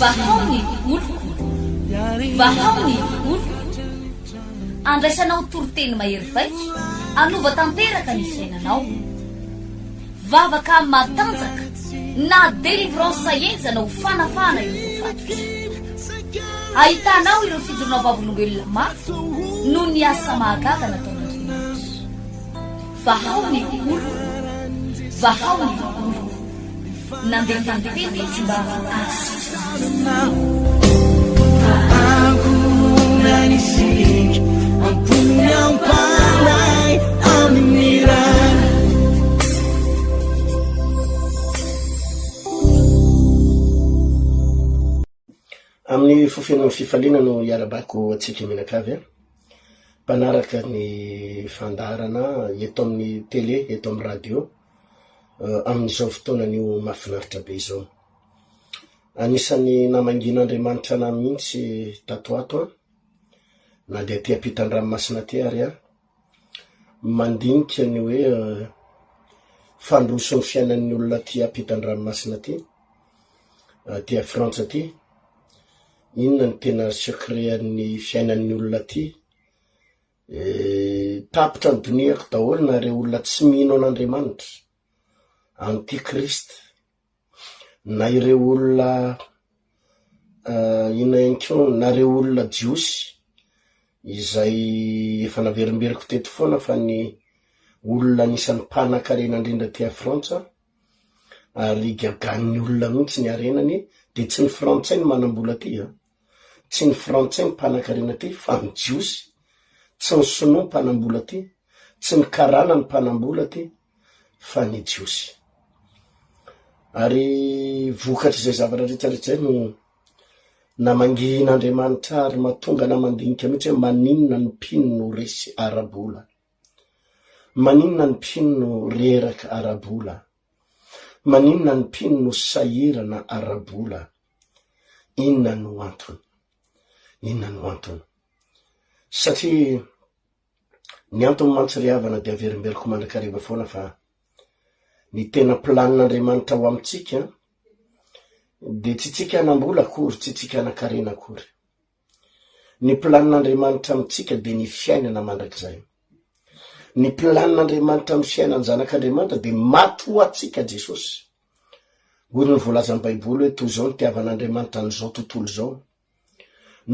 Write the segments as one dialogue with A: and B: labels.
A: vahaony oloko vahaony oloko andraisanao toroteny mahery vaika anova tanteraka ny fiainanao vavaka matanjaka na délivrance enjana ho fanafana ireo voafatotra ahitanao ireo fijorona vavolombelona mafy no ny asa mahagaga nataon'andriamanitra vahaony oloko vahaony oloko nandeha tanteny izy mba
B: amin'ny fofian'ny fifaliana no iarabako atsika menakavy a mpanaraka ny fandarana eto amin'ny télé eto amin'ny radio amin'izao fotoana nio mahafinaritra be izao anisan'ny namangin'Andriamanitra na mihitsy tatoato na dia ty ampitan-dranomasina ty ary a mandinika ny hoe fandroso ny fiainan'ny olona ty ampitan-dranomasina ty ty Frantsa ty inona ny tena secretan'ny fiainan'ny olona ty tapitra ny doniako daholo na reo olona tsy mino an'Andriamanitra antikrist na ireo olona ina ianko na reo olona jiosy izay efa naverimberiko teto foana fa ny olona anisan'ny mpanan-karena indrindra ty Frantsa ary gagan'ny olona mihitsy ny arenany de tsy ny frantsay ny manambola ty tsy ny frantsay ny mpanan-karena ty fa ny jiosy tsy ny sinoa ny mpanambola ty tsy ny karana ny mpanambola ty fa ny jiosy ary vokatry zay zavatra rehetrarehetra no namangin'Andriamanitra ary mahatonga namandinika mihitsy hoe maninona ny mpino no resy arabola maninona ny mpino no reraka arabola maninona ny mpino no sahirana arabola inona no antony satria ny antony mantsiriavana dia averimberiko mandrakariva foana fa ny tena planin'Andriamanitra ho amintsika de tsy tsika hanambola akory tsy tsika hanakarena akory ny planin'Andriamanitra amintsika de ny fiainana mandrakizay ny planin'Andriamanitra amin'ny fiainan'ny zanak'Andriamanitra de maty ho atsika Jesosy hoy ny voalaza amin'ny baiboly hoe toy izao ny tiavan'Andriamanitra n'izao tontolo zao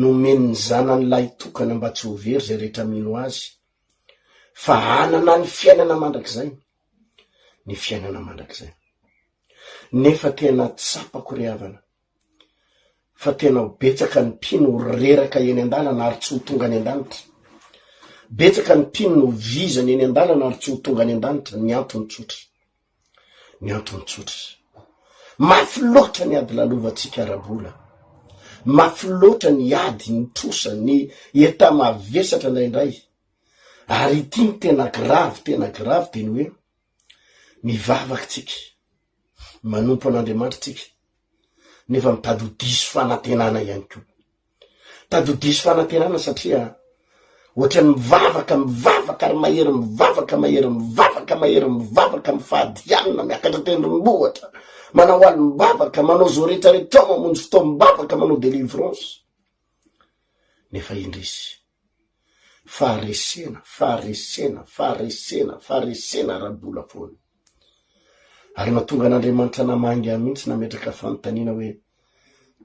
B: nomeny ny zanany lahy tokana mba tsy ho very zay rehetra mino azy fa hanana ny fiainana mandrakizay ny fiainana mandrakizay nefa tena tsapako ry havana fa tena betsaka ny mpino reraka eny an-dalana ary tsy ho tonga any an-danitra betsaka ny mpino no vizany eny an-dalana ary tsy ho tonga any an-danitra ny antony tsotra mafy loatra ny ady lalovantsika arabola mafy loatra ny ady ny trosa ny eta mavesatra indraindray ary ity ny tena grave de ny hoe mivavaky tsika manompo an'Andriamanitra tsika nefa mitady ho diso fanantenana ihany koa tady ho diso fanantenana satria ohatrany mivavaka ary mivavaka mifahadianina miakatra tendrombohatra manao aly mivavaka manao zao rehetrarehetra mamonjy fotoa mivavaka manao délivrance nefa indrisy faharesena arabola foana ary mahatonga an'Andriamanitra namangy mihitsy nametraka fanontaniana hoe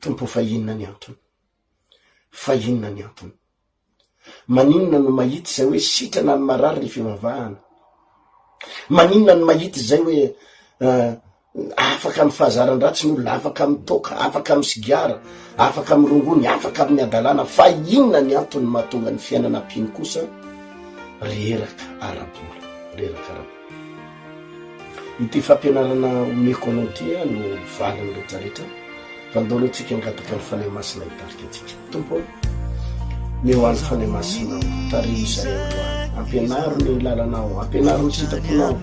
B: tompo fa inona ny antony maninona no mahity zay hoe sitrana ny marary ny fivavahana maninona no mahity zay hoe afaka amin'ny fahazaran-dratsy ny olona afaka amin'ny toka afaka amin'ny sigara afaka amin'ny rongony afaka amin'ny adalana fa inona ny antony mahatonga ny fiainana mpino kosa reraka arabola ity fampianarana omeko anao ty no valiny rehetrarehetra fa ndolo atsika angataka ny fanahy masina hitarika atsika tompo ny ho an'ny fanahy masina tarivo izay ampianaro ny lalanao ampianaro ny sitaponao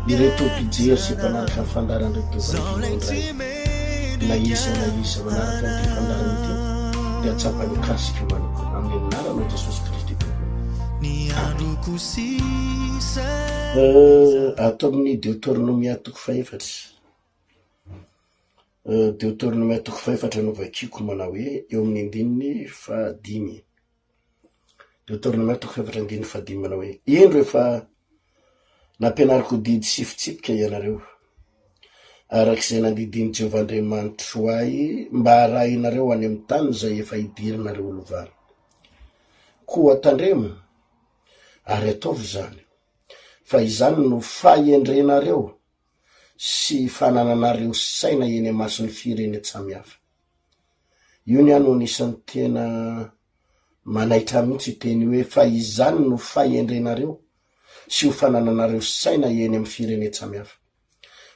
B: ireto pijery sy mpanaraka ny fandaran'reto vaindray na iza manaraka ny fandarana ity dia atsapany kasika manoko amin'ny anaranao Jesosy Kristy ato amin'ny Deutéronomia 4:, Deuteronome 4:7 manao hoe eo amin'ny 5. Deuteronome 4:5 manao hoe indro efa nampianariko didy sy fitsipika ianareo arak'izay nandidiny Jehovah Andriamanitro ahy mba arahinareo any amin'ny tany zay efa hidirinareo lovany, koa tandremo ary ataovy zany, fa izany no fahendrenareo sy fanananareo saina eny mason'ny firene samihafa. Io ny ano anisan'ny tena manaitra mihitsy teny hoe fa izany no fahendrenareo sy ho fanananareo saina eny amin'ny firene samihafa.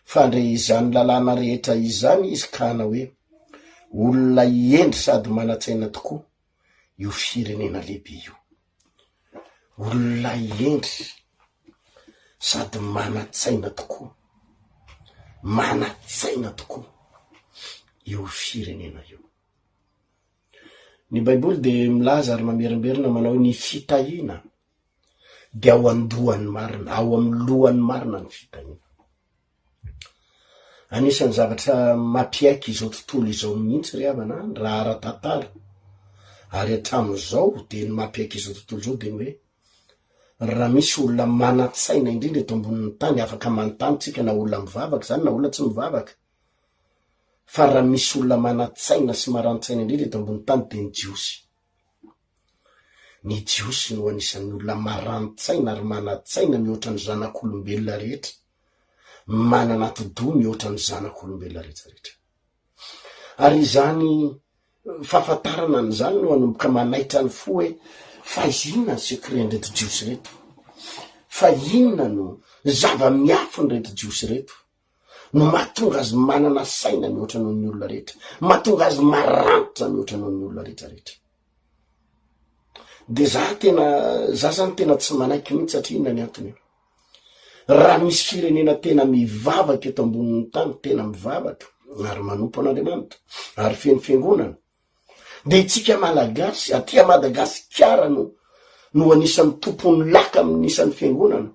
B: Fandre izany lalàna rehetra izany izy ka na hoe olona iendry sady manatsaina tokoa io firenena lehibe io. Olona iendry sady manatsaina tokoa, manatsaina tokoa io firenena io. Ny Baiboly de milaza ary mamerimberina manao ny fitahiana de ao andohan'ny marina, ao amin'ny lohan'ny marina ny fitahiana. Anisan'ny zavatra mampiaiky izao tontolo izao mihitsy ry havana raha ara-tantara, ary hatramin'izao de ny mampiaiky izao tontolo izao de ny hoe raha misy olona manatsaina indrindra eto ambonin'ny tany afaka manontanytsika na olona mivavaka zany na olona tsy mivavaka, fa raha misy olona manatsaina sy marantsaina indrindra eto ambonin'ny tany de ny jiosy. Ny jiosy no anisan'ny olona marantsaina ary manatsaina mihoatra ny zanak'olombelona rehetra, manana ati-doha mihoatra ny zanak'olombelona rehetrarehetra. Ary izany fahafantarana an'izany no anomboka manaitra ny fo hoe fa inona ny sekren'ireto jiosy reto, fa inona no zava-miafo ny reto jiosy reto no mahatonga azy manana saina mihoatra noho ny olona rehetra, mahatonga azy marantitra mihoatra noho ny olona rehetrarehetra. De za zany tena tsy manaiky mihitsy satria inona ny antony. Raha misy firenena tena mivavaka eto ambonin'ny tany, tena mivavaka ary manompo an'Andriamanitra ary feno fiangonana, de itsika malagasy aty Madagasikara no anisan'ny tompony laka amin'ny isan'ny fiangonana,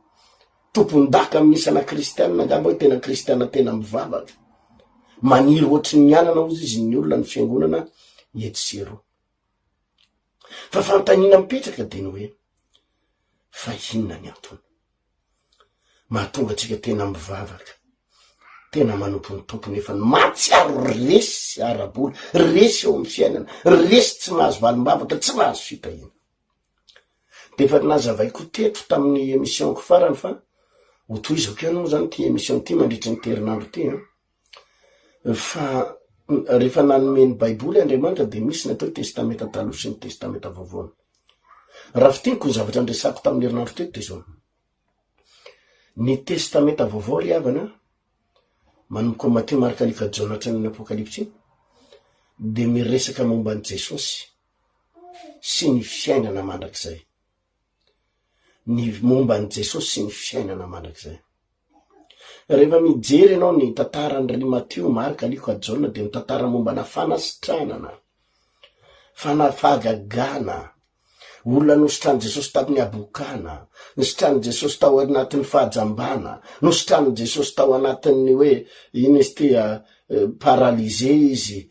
B: tompony daka amin'ny isana kristianina, angamba hoe tena kristianina tena mivavaka, maniry ohatry ny anana ozy izy ny olona ny fiangonana etsero. Fa fanontaniana mipetraka de ny hoe fa inona ny antony mahatonga atsika tena mivavaka, tena manompo ny tompony efa mahatsiaro resy arabola, resy eo amin'ny fiainana, resy tsy mahazo valim-bavaka, tsy mahazo fitahiana. De efa nazavaiko teto tamin'ny émissionko farany fa ho toizako ihany moa zany ty émission ty mandritry ny terinandro ty, fa rehefa nanome ny Baiboly Andriamanitra de misy ny atao testamenta taloha sy ny testamenta vaovao. Raha fitiniko ny zavatra andresako tamin'ny herinandro teto de zao: ny testamenta vaovao ry havana manomboka Matteo, Marka, Luka, Jona hatrany ny Apokalipsy de miresaka momba ny Jesosy sy ny fiainana mandrakizay, ny momba ny Jesosy sy ny fiainana mandrakizay. Rehefa mijery ianao ny tantaran'ny Matteo, Marka, Luka, Jona de mitantara momba na fanasitranana, fanafahagagana, olona nositrany Jesosy tamin'ny abokana, nositrany Jesosy tao anatin'ny fahajambana, nositrany Jesosy tao anatin'ny hoe ino izy ty paralize izy,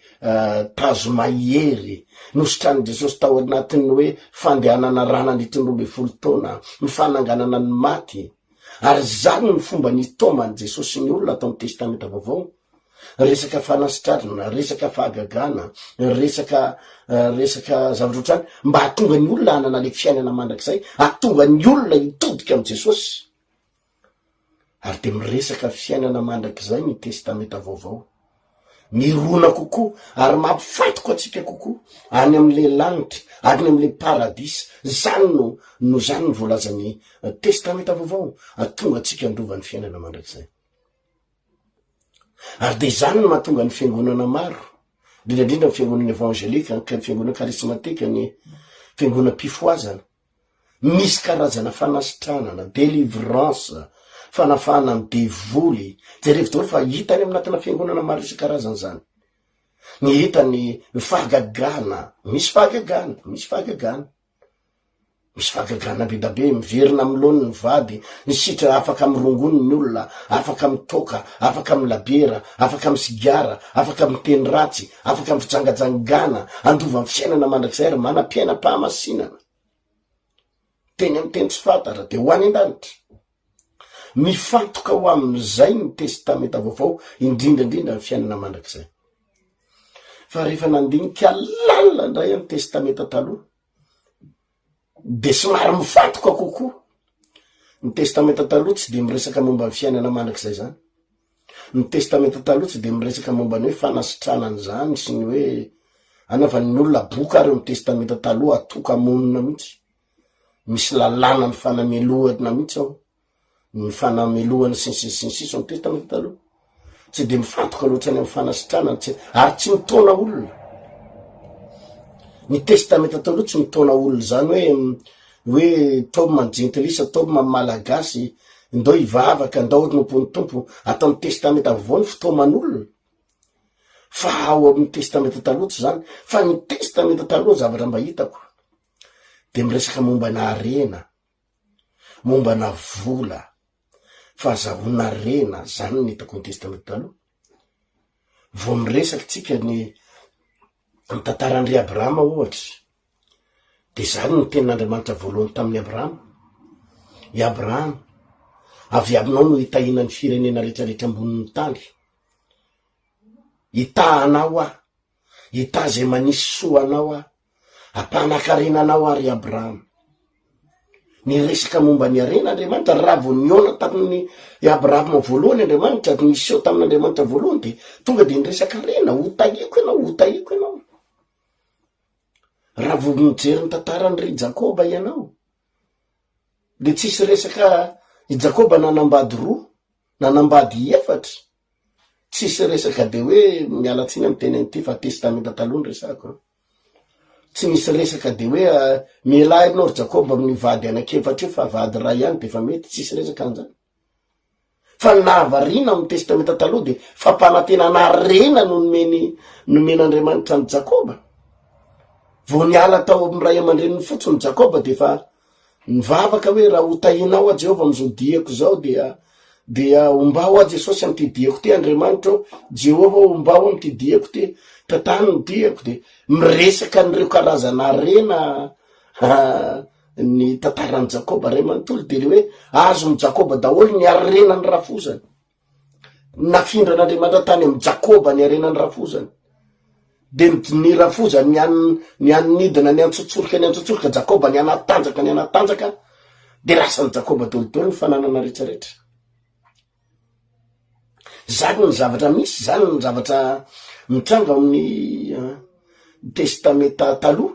B: tazo mahery, nositrany Jesosy tao anatin'ny hoe fandehanana rana andritry ny 12 taona, ny fananganana ny maty. Ary zany ny fomba nitaomany Jesosy ny olona atao amin'ny testamenta vaovao, resaka fanasitrarana, resaka fahagagana, resaka zavatra ohatrany, mba hatonga ny olona hanana le fiainana mandrakizay, hatonga ny olona hitodika amin'ny Jesosy. Ary de miresaka fiainana mandrakizay ny testamenta vaovao, mirona kokoa ary mampifatoka atsika kokoa any am'le lanitra, any am'le paradisa. Zany no zany ny voalazany testamenta vaovao, atonga atsika androva ny fiainana mandrakizay. Ary de zany no mahatonga ny fiangonana maro, indrindra ny fiangonana evangelika, ny fiangonana karismatika, ny fiangonana pifoazana, misy karazana fanasitranana, délivrance, fanafahana amin'ny devoly. Jerevy daholo fa hitany aminatina fiangonana maro isan-karazany zany. Ny hitany fahagagana, misy fahagagana, misy fahagagana. misy fagagana be da be, miverina amy lony ny vady, ny sitra afaka mirongony ny olona, afaka mitoka, afaka milabiera, afaka misigara, afaka miteny ratsy, afaka mifijangajangana, andova amy fiainana mandrakizay ary manam-piainam-pahamasinana. Teny amy teny tsy fantatra de ho any an-danitra. Mifantoka ho amizay ny testameta vaovao, indrindrandrindra ny fiainana mandrakizay. Fa rehefa nandinika lalina ndray ny testameta taloha, de somary mifantoka kokoa. Ny testameta taloha tsy de miresaka momba ny fiainana mandrakizay zany. Ny testameta taloha tsy de miresaka momba ny hoe fanasitranany zany sy ny hoe anaovan'ny olona boka ary ny testameta taloha atoka monina mihitsy. Misy lalàna ny fanamelohana mihitsy ao. Ny fanamelohana sinsiso ny testameta taloha. Tsy de mifantoka loatra ny amin'ny fanasitranany ary tsy mitona olona. Ny testameta taloha tsy mitona olona zany hoe toby manjentilisa, toby malagasy, ndao ivavaka, ndao tompony tompo, atao amy testameta vaovao ny fitoman'olona. Fa ao amin'ny testameta taloha tsy zany, fa ny testameta taloha zavatra mba hitako de miresaka momba na arena, momba na vola, fahazahona rena, zany ny hitako ny testameta taloha. Vao miresaky tsika ny tantarandry Abrahama ohatra, de zany ny tenin'Andriamanitra voalohany tamin'ny Abrahama. I Abrahama, avy aminao no hitahina ny firenena rehetrarehetra ambonin'ny tany. Itahanao ah, ita zay manisy soa anao ah, ampanan-karenanao ary Abrahama. Ny resaka momba ny arena Andriamanitra, raha vo niona tamin'ny Abrahama voalohany Andriamanitra, niseo tamin'Andriamanitra voalohany, de tonga de niresaka arena, hotahiko ianao. Raha vo mijery ny tantarandry Jakoba ianao, de tsisy resaka i Jakoba nanambady 2, nanambady 4, tsisy resaka de hoe mialatsiny amy teny an'ity fa testameta taloha ny resako. Tsy misy resaka de hoe mialahy anao ry Jakoba amin'ny vady anankefatra io fa vady ray ihany de fa mety, tsisy resaka an'izany. Fa nahavariana amy testameta taloha de fampanantenana rena no nomen'Andriamanitra ny Jakoba. Vao niala tao amy ray aman-dreniny fotsiny Jakoba de fa nivavaka hoe raha hotahinao a Jehova amizao diako zao dia ombao a Jesosy amty diako ty Andriamanitra ao, Jehova ombao amty diako ty, tatany ny diako, de miresaka n'ireo karazana rena ny tantaran'ny Jakoba ray manontolo, de le hoe azo ny Jakoba daholo ny arena ny rafozany. Nafindran'Andriamanitra tany amy Jakoba ny arena ny rafozany. De ny rafozany ny anidina ny antsotsoroka Jakoba ny anatanjaka, de rasan'ny Jakoba dolidolo ny fananana rehetrarehetra. Zany ny zavatra misy, zany ny zavatra mitranga amin'ny testameta taloha.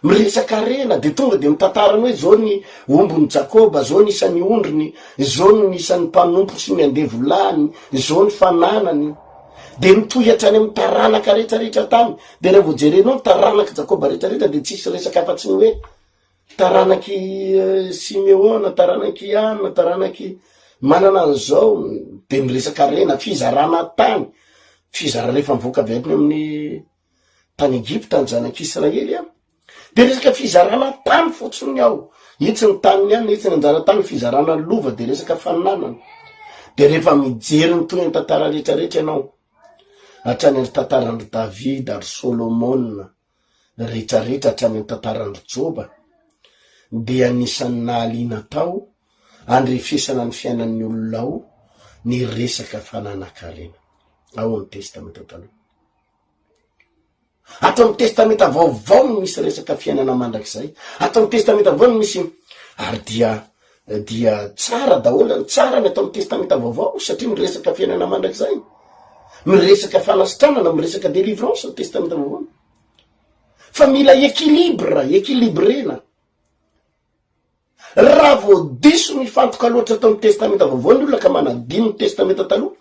B: Miresaka rena, de tonga de mitantarany hoe zao ny ombony Jakoba, zao ny isan'ny ondriny, zao ny isan'ny mpanompo sy ny andevolany, zao ny fananany. De mitohatra any amy taranaka rehetrarehetra tany. De reha vo jerenao ny taranaka Jakoba rehetrarehetra de tsisy resaka afa-tsy ny hoe taranaky Simeona, taranaky Anna, taranaky manana an'izao. De miresaka rena, fizarana tany, fizara rehefa mivoaka avy any amin'ny tany Egypta ny zanak'Israely a. De resaka fizarana tany fotsiny ao, itsy ny tany ihany, itsy ny anjara tany, fizarana lova, de resaka fananana. De rehefa mijery ny toy ny tantara rehetrarehetra ianao, hatrany ny tantarandry David ary Solomona rehetrarehetra, hatrany ny tantarandry Joba, de anisan'ny nahaliana tao andrefesana ny fiainan'ny olona ao ny resaka fananakarena ao amin'ny testameta taloha. Atao amin'ny testameta vaovao no misy resaka fiainana mandrakizay. Atao amin'ny testameta vaovao no misy, ary dia tsara daholo, tsara ny atao amin'ny testameta vaovao satria miresaka fiainana mandrakizay, miresaka fanasitranana, miresaka délivrance ny testameta vaovao. Fa mila ekilibrena. Raha vo diso mifantoka loatra atao amin'ny testameta vaovao ny olona ka manadino ny testameta taloha,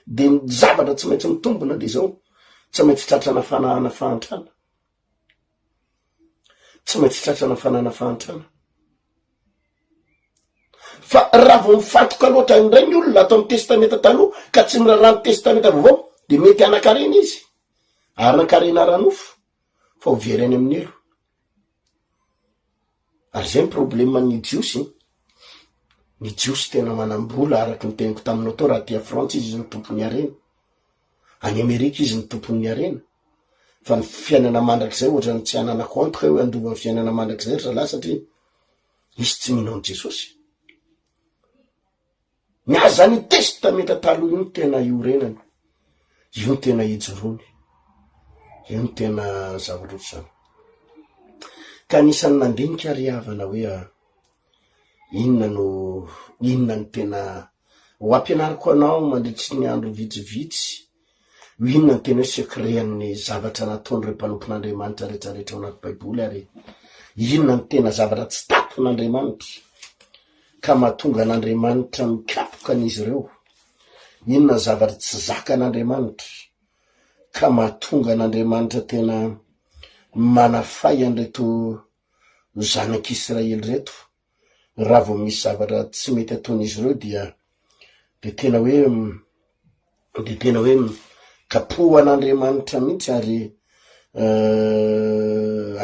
B: de ny zavatra tsy maintsy mitombona de zao, tsy maintsy tratrana fanahana fahantrana. Tsy maintsy tratrana fanahana fahantrana. Fa raha vo mifantoka loatra indray ny olona atao amin'ny testameta taloha ka tsy mirarany testameta vaovao, de mety anakarena izy, anakarena ranofo, fa ho very any amin'ny elo. ary zay ny problema ny jiosy tena manam-bola araky ny teniko taminao tao raha tia frantsa izy ny tompony arena, any Amerika izy ny tompony arena, fa ny fiainana mandrakizay ohatra ny tsy anana contre hoe andova ny fiainana mandrakizay zalahy satria izy tsy minao ny Jesosy. Ny azany testamenta taloha io ny tena iorenany, io ny tena ijorony, io ny tena zava-roso zany. Ka anisan'ny nandinika ry havana hoe inona ny tena ho ampianariko anao mandritry ny andro vitsivitsy, inona ny tena hoe secret-ny zavatra nataony re mpanompon'Andriamanitra rehetrarehetra ao anaty baiboly, ary inona ny tena zavatra tsy tapon'Andriamanitra ka mahatonga an'Andriamanitra mikapoka an'izy ireo, inona ny zavatra tsy zakan'Andriamanitra ka mahatonga an'Andriamanitra tena manafay an'ireto zanak'Israely reto. Raha vao misy zavatra tsy mety ataon'izy ireo dia tena hoe kapohan'Andriamanitra mihitsy, ary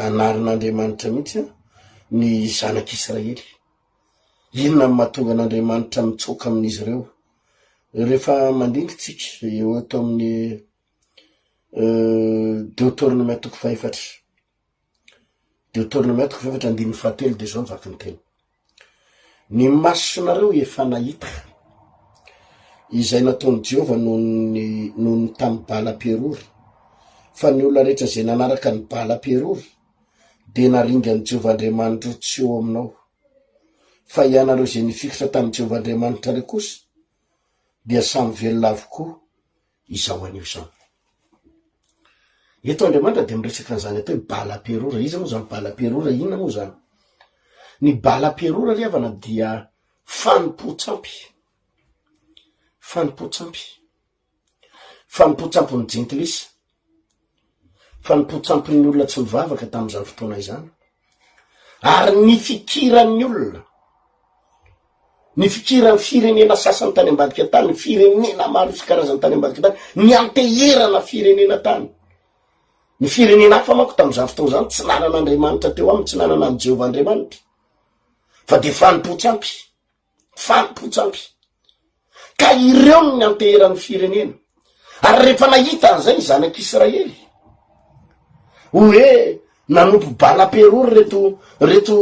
B: anarin'Andriamanitra mihitsy ny zanak'Israely. Inona ny mahatonga an'Andriamanitra mitsoka amin'izy ireo? Rehefa mandingitsika eo eto amin'ny Deutéronome 4:4 andininy 7 de zao mivaky ny teny: ny masonareo efa nahita izay nataony Jehova noho ny tamin'ny Bala-perory, fa ny olona rehetra zay nanaraka ny Bala-perory de naringa ny Jehova Andriamanitra tsy eo aminao, fa ianareo zay nifikitra tamin'ny Jehova Andriamanitra re kosa dia samy velona avokoa izao anio zany. Eto Andriamanitra de miresaka an'izany atao hoe Bala-perora. Iza moa zany Bala-perora? Inona moa zany? Ny Bala-perora ry havana dia fanimpotsampy ny jentilisa, fanimpotsampy ny olona tsy mivavaka tamin'izany fotoana izany, ary ny fikiran'ny olona, ny fikiran'ny firenena sasany tany ambadika tany, ny firenena maro isan-karazany tany ambadika tany, ny anteherana firenena tany. Ny firenena hafa manko tamin'izany fotoana zany tsy nanan'Andriamanitra teo aminy, tsy nanana ny Jehova Andriamanitra, fa de fanimpotsampy. Ka ireo ny anteheran'ny firenena. Ary rehefa nahita an'izay ny zanak'Israely hoe nanompo Bala-perory reto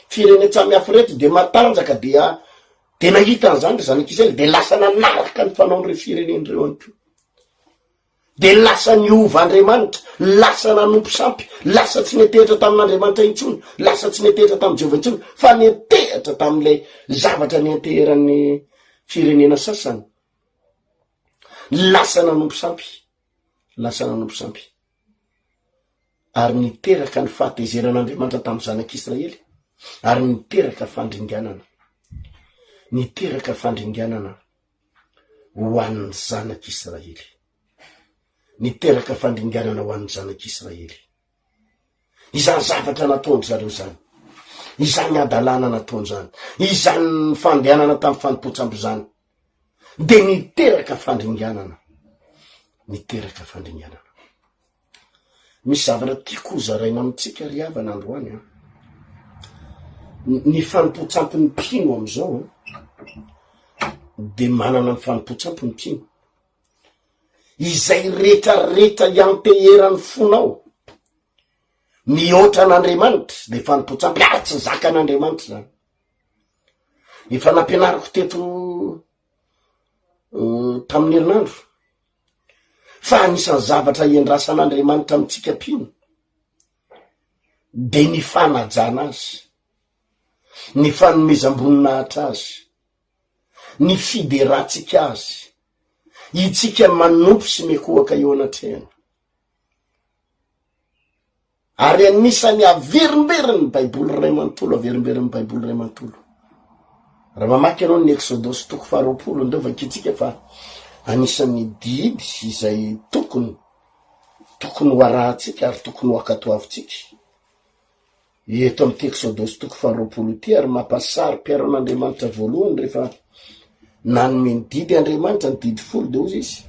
B: firenena samihafa reto, de matanjaka de nahita an'izany ry zanak'Israely, de lasa nanaraka ny fanaon'ireo firenen'ireo any ko, de lasa niova Andriamanitra, lasa nanompo sampy, lasa tsy netehitra tamin'Andriamanitra intsony, lasa tsy netehitra tamin'ny Jehova intsony, fa netehitra tamin'ilay zavatra nianteheran'ny firenena sasany. Lasa nanompo sampy, ary niteraka ny fahatezeran'Andriamanitra tamin'ny zanak'Israely, ary niteraka fandringanana ho an'ny zanak'Israely. Niteraka fandringanana ho an'ny zanak'Israely. Izany zavatra nataony zareo zany, izany adalana nataony zany, izany fandehanana tamin'ny fanimpotsampy zany, de niteraka fandringanana. Misy zavatra tiako zaraina amitsika ry havana androany. Ny fanimpotsampy ny mpino amizao de manana ny fanimpotsampy ny mpino, izay rehetrarehetra ianteheran'ny fonao mihoatra an'Andriamanitra de fanimpotsampy, ary tsy zakan'Andriamanitra zany. Efa nampianariko teto tamin'ny herinandro fa anisan'ny zavatra iandrasan'Andriamanitra amitsika mpino de ny fanajana azy, ny fanomezam-boninahitra azy, ny fideratsika azy, itsika manompo sy mekohaka eo anatrehany. Ary anisany averimberiny baiboly ray manontolo, raha mamaky ianao ny Exodosy 20 ndreo vakitsika fa anisan'ny didy izay tokony ho arahantsika ary tokony ho akatoavitsika eto amin'ny Exodosy 20 ity. Ary mampasary mpiaro an'Andriamanitra voalohany rehefa nanome ny didy Andriamanitra ny didy 10 de ozy izy.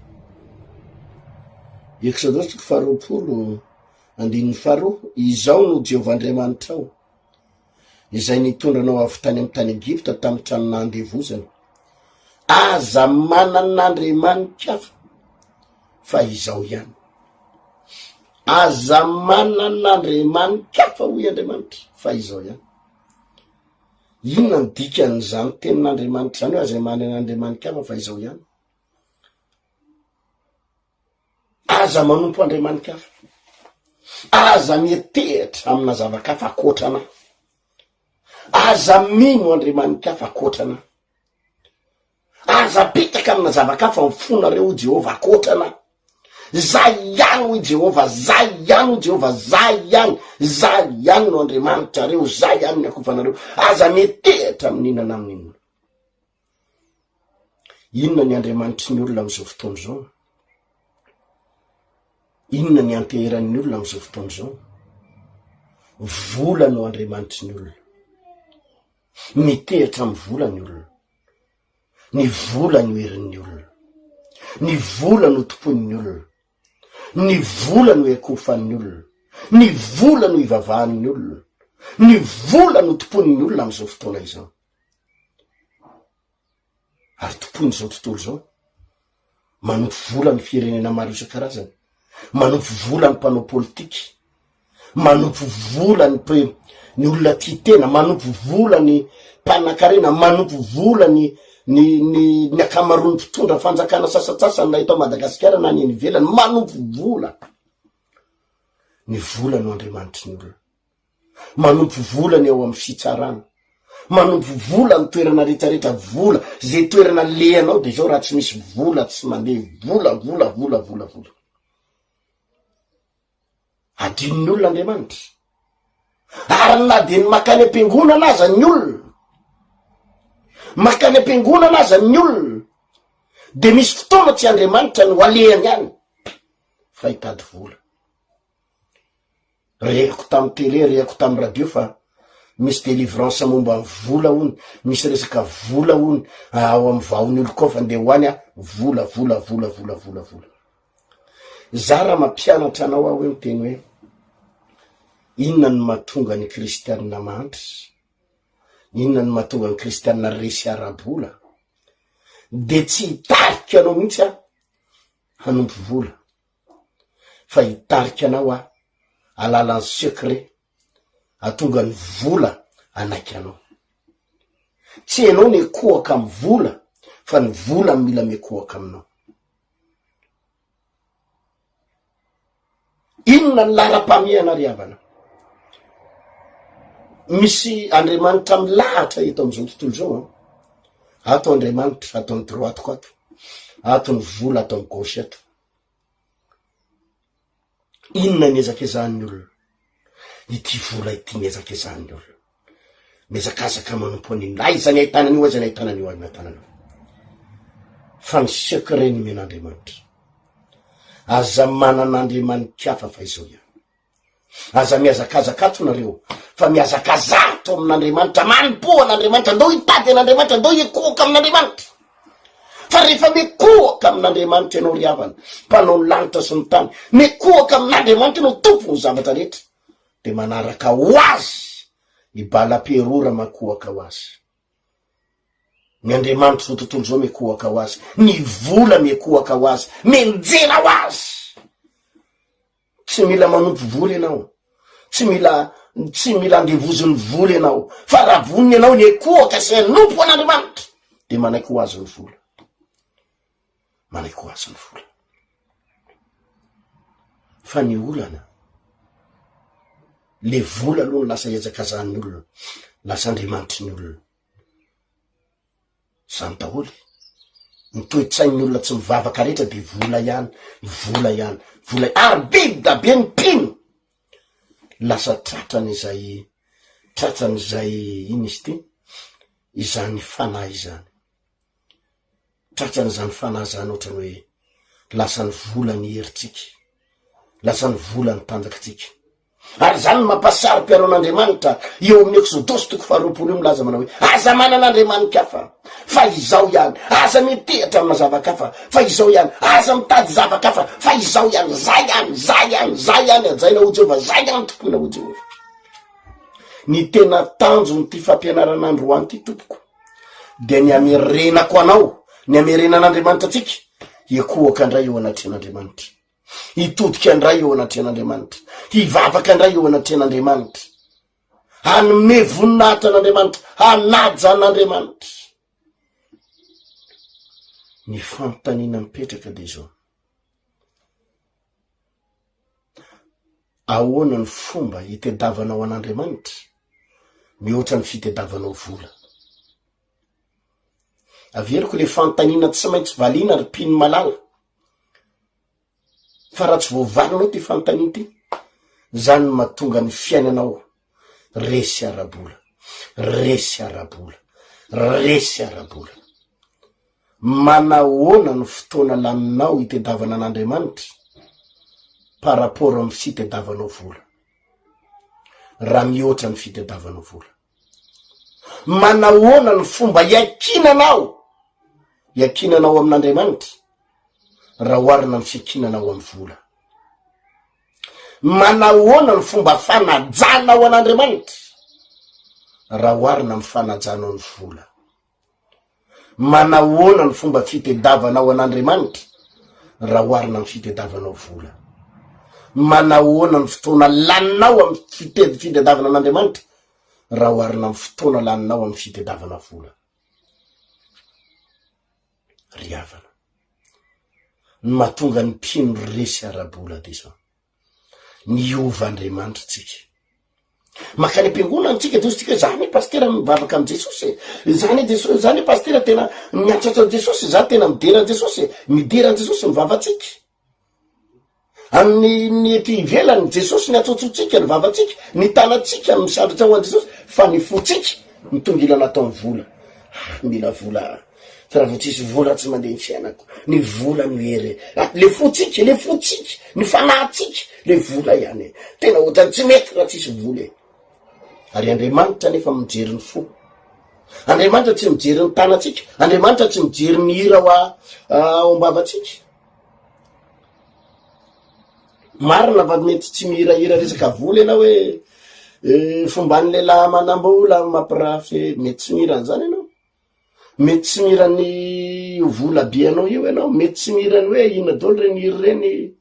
B: Exodosy 20 andininy 2: izao no Jehova Andriamanitra ao, izay nitondranao avy tany amy tany Egypta tamy tranon'andevozana, aza manan'Andriamanitra fa izao ihany. Aza manan'Andriamanitra fa hoy Andriamanitra fa izao ihany. Inona ny dikan'izany tenin'Andriamanitra zany hoe aza manan'Andriamanitra fa izao ihany? Aza manompo Andriamanitra hafa, aza mietehitra amina zavakafa akoatrana, aza mino Andriamanitra hafa akoatrana, aza pitaka amina zavakafa mifonareo Jehova akoatrana. Zay ihany hoy Jehova, zay ihany hoy Jehova, zay ihany no Andriamanitra reo, zay ihany ny akofanareo. Aza metehitra amin'inana amin'inona. Inona ny Andriamanitry ny olona am'izao fotoana zao? Inona ny anteheran'ny olona am'izao fotoana zao? Vola no Andriamanitry ny olona. Mitehitra amy vola ny olona. Ny vola ny herin'ny olona. Ny vola no tompon'ny olona. Ny vola no ekofan'ny olona. Ny vola no ivavahan'ny olona. Ny vola no tompon'ny olona am'izao fotoana izao. Ary tompony zao tontolo zao, manompo vola ny firenena maro isan-karazany, manompo vola ny mpanao politika, manompo vola ny olona tia tena, manompo vola ny mpanan-karena, manompo vola ny akamaroany mpitondra fanjakana sasasasany na eto Madagasikara na ny ivelany, manompo vola. Ny vola no Andriamanitry ny olona. Manompo vola ny ao amin'ny fitsarana, manompo vola ny toerana rehetrarehetra, vola zay toerana lehanao de zao raha tsy misy vola tsy mandeha, vola. Adin'ny olona Andriamanitra. Ary na de ny makany am-piangonana aza ny olona, makany am-piangonana aza ny olona, de misy fotoana tsy Andriamanitra no alehany ihany fa hitady vola. Reko tamy télé, reko tamy radio fa misy délivrance momba vola hony, misy resaka vola hony ao amy vaon'ny olo koa fa nde hoany vola. Zara mampianatra anao aho hoe miteny hoe inona ny mahatonga ny kristianina mantry, inona ny mahatonga ny kristianina resy ara-bola, de tsy hitarika anao mihitsy hanompo vola, fa hitarika anao alalan'ny secret atonga ny vola anaiky anao. Tsy anao mekohaka amy vola, fa ny vola mila mekohaka aminao. Inona ny lara-pamiana riavana? Misy Andriamanitra milahatra eto am'izao tontolo zao. Ato Andriamanitra, ato ny droitiko ato, ato ny vola, ato ny gauche ato. Inona ny ezakezan'ny olona? Ity vola ity ny ezakezan'ny olona. Mezakazaka manompo an'inona? Aiza ny ahitana an'io, aiza ny ahitana an'io, aiza ny ahitana an'io. Fa ny secret ny men'Andriamanitra. Aza manan'Andriamanitra hafa fa izao ihany. Aza miazakazaka ato nareo, fa miazakazato amin'Andriamanitra, manompo an'Andriamanitra, ndao hitady an'Andriamanitra, ndao hikohaka amin'Andriamanitra. Fa rehefa mekohaka amin'Andriamanitra ianao riavana, mpanao ny lanitra sy ny tany, mekohaka amin'Andriamanitra ianao tompo ny zavatra rehetra, de manaraka ho azy ny bala-perora makohaka ho azy. Ny Andriamanitra zao tontolo zao mekohaka ho azy, ny vola mekohaka ho azy, menjera ho azy. Tsy mila manompo vola ianao, tsy mila andevozony vola ianao, fa raha voniny ianao ny ekohaka sy hanompo an'Andriamanitra, de manaiky ho azy ny vola. Manaiky ho azy ny vola. Fa ny olana, le vola aloha no lasa ezakazan'ny olona, lasa Andriamanitry ny olona. Zany daholy, ny toe-tsain'ny olona tsy mivavaka rehetra de vola ihany, ary biby da be ny mpino. Lasa tratran'izay ino izy ty, izany fanahy izany. Tratran'izany fanahy zany ohatrany hoe lasa ny vola ny heritsika, lasa ny vola ny tanjakatsika. Ary zany mampasary mpiaro an'Andriamanitra eo amin'ny Exodosy 2:20 io milaza manao hoe aza manan'Andriamanitra hafa fa izao ihany, aza mitehitra amina zavakafa fa izao ihany, aza mitady zavakafa fa izao ihany, zay ihany, ajaina ho Jehova, zay ihany tompona ho Jehova. ny tena tanjony ty fampianarana androany ty tompoko dia ny amerenako anao, ny amerenan'Andriamanitra atsika ekoaka andray eo anatrehan'Andriamanitra, hitodika andray eo anatrehan'Andriamanitra, hivavaka andray eo anatrehan'Andriamanitra, hanome voninahitra an'Andriamanitra, hanaja an'Andriamanitra. Ny fanontaniana mipetraka dia zao: ahoana ny fomba hitediavanao an'Andriamanitra mihoatra ny fitediavanao vola? Averiko le fanontaniana tsy maintsy valiana ary piny malala, fa raha tsy voavalinao ty fanontaniana ty, zany no mahatonga ny fiainanao resy arabola, resy arabola, resy arabola. Manahoana ny fotoana laninao hitediavana an'Andriamanitra par rapport amin'ny fitediavanao vola? Raha mihoatra ny fitediavanao vola, manahoana ny fomba iakinanao amin'Andriamanitra raha oharina amin'ny fiakinanao amin'ny vola? Manahoana ny fomba fanajanao an'Andriamanitra raha oharina amin'ny fanajanao ny vola? Manahoana ny fomba fitediavanao an'Andriamanitra raha oharina amin'ny fitediavanao vola? Manahoana ny fotoana laninao amin'ny fitediavana an'Andriamanitra raha oharina amin'ny fotoana laninao amin'ny fitediavana vola? Ry havana, ny mahatonga ny mpino resy arabola dia zao: niova Andriamanitra tsika. Makany am-piangonana tsika tsika zany pastera mivavaka amin'ny Jesosy, zany Jesosy, zany pastera tena miantsatsa Jesosy, za tena midera Jesosy, midera Jesosy mivavatsika. Amin'ny ety ivelany Jesosy ny atsotsotsika ny vavatsika, ny tanatsika misandratra ho an Jesosy, fa ny fotsika mitongilana atao ny vola. Mila vola, raha vo tsisy vola tsy mandeha ny fiainako, ny vola mihery, le fotsika, ny fanahtsika, le vola ihany, tena ohatrany tsy mety raha tsisy vola. Ary Andriamanitra nefa mijery ny fo, Andriamanitra tsy mijery ny tanatsika, Andriamanitra tsy mijery ny hira ao am-bavatsika. Marina va mety tsy mihirahira resaka vola ianao hoe fomban'ny lehilahy manam-bola mampirafy, mety tsy mihira an'izany ianao, mety tsy mihira ny vola be anao io ianao, mety tsy mihira ny hoe ina dolo reny hiry reny,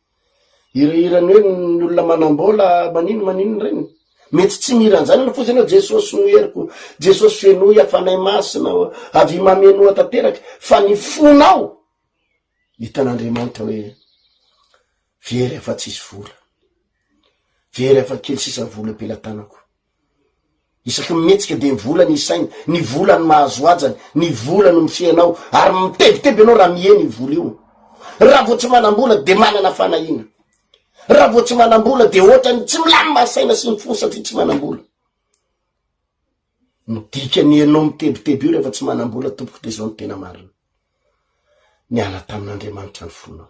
B: hirahirany hoe ny olona manam-bola manino reny, mety tsy mihira an'izany ianao, fotsiny ianao Jesosy no heriko, Jesosy fenoy afanay masina, avy mamenoa tanteraka, fa ny fonao hitan'Andriamanitra hoe very afa tsisy vola, very afa kely sisa vola am-pelatanako. Isaky mihetsika dia ny vola ny isainy, ny vola ny mahazo ajany, ny vola no mifianao, ary mitebiteby ianao raha miheny ny vola io. Raha vo tsy manam-bola dia manana fanahina, raha vo tsy manam-bola dia ohatrany tsy milamy-mahasaina sy ny fo satria tsy manam-bola. Midikany ianao mitebiteby io rehefa tsy manam-bola tompoko dia zao ny tena marina: niala tamin'Andriamanitra ny fonao,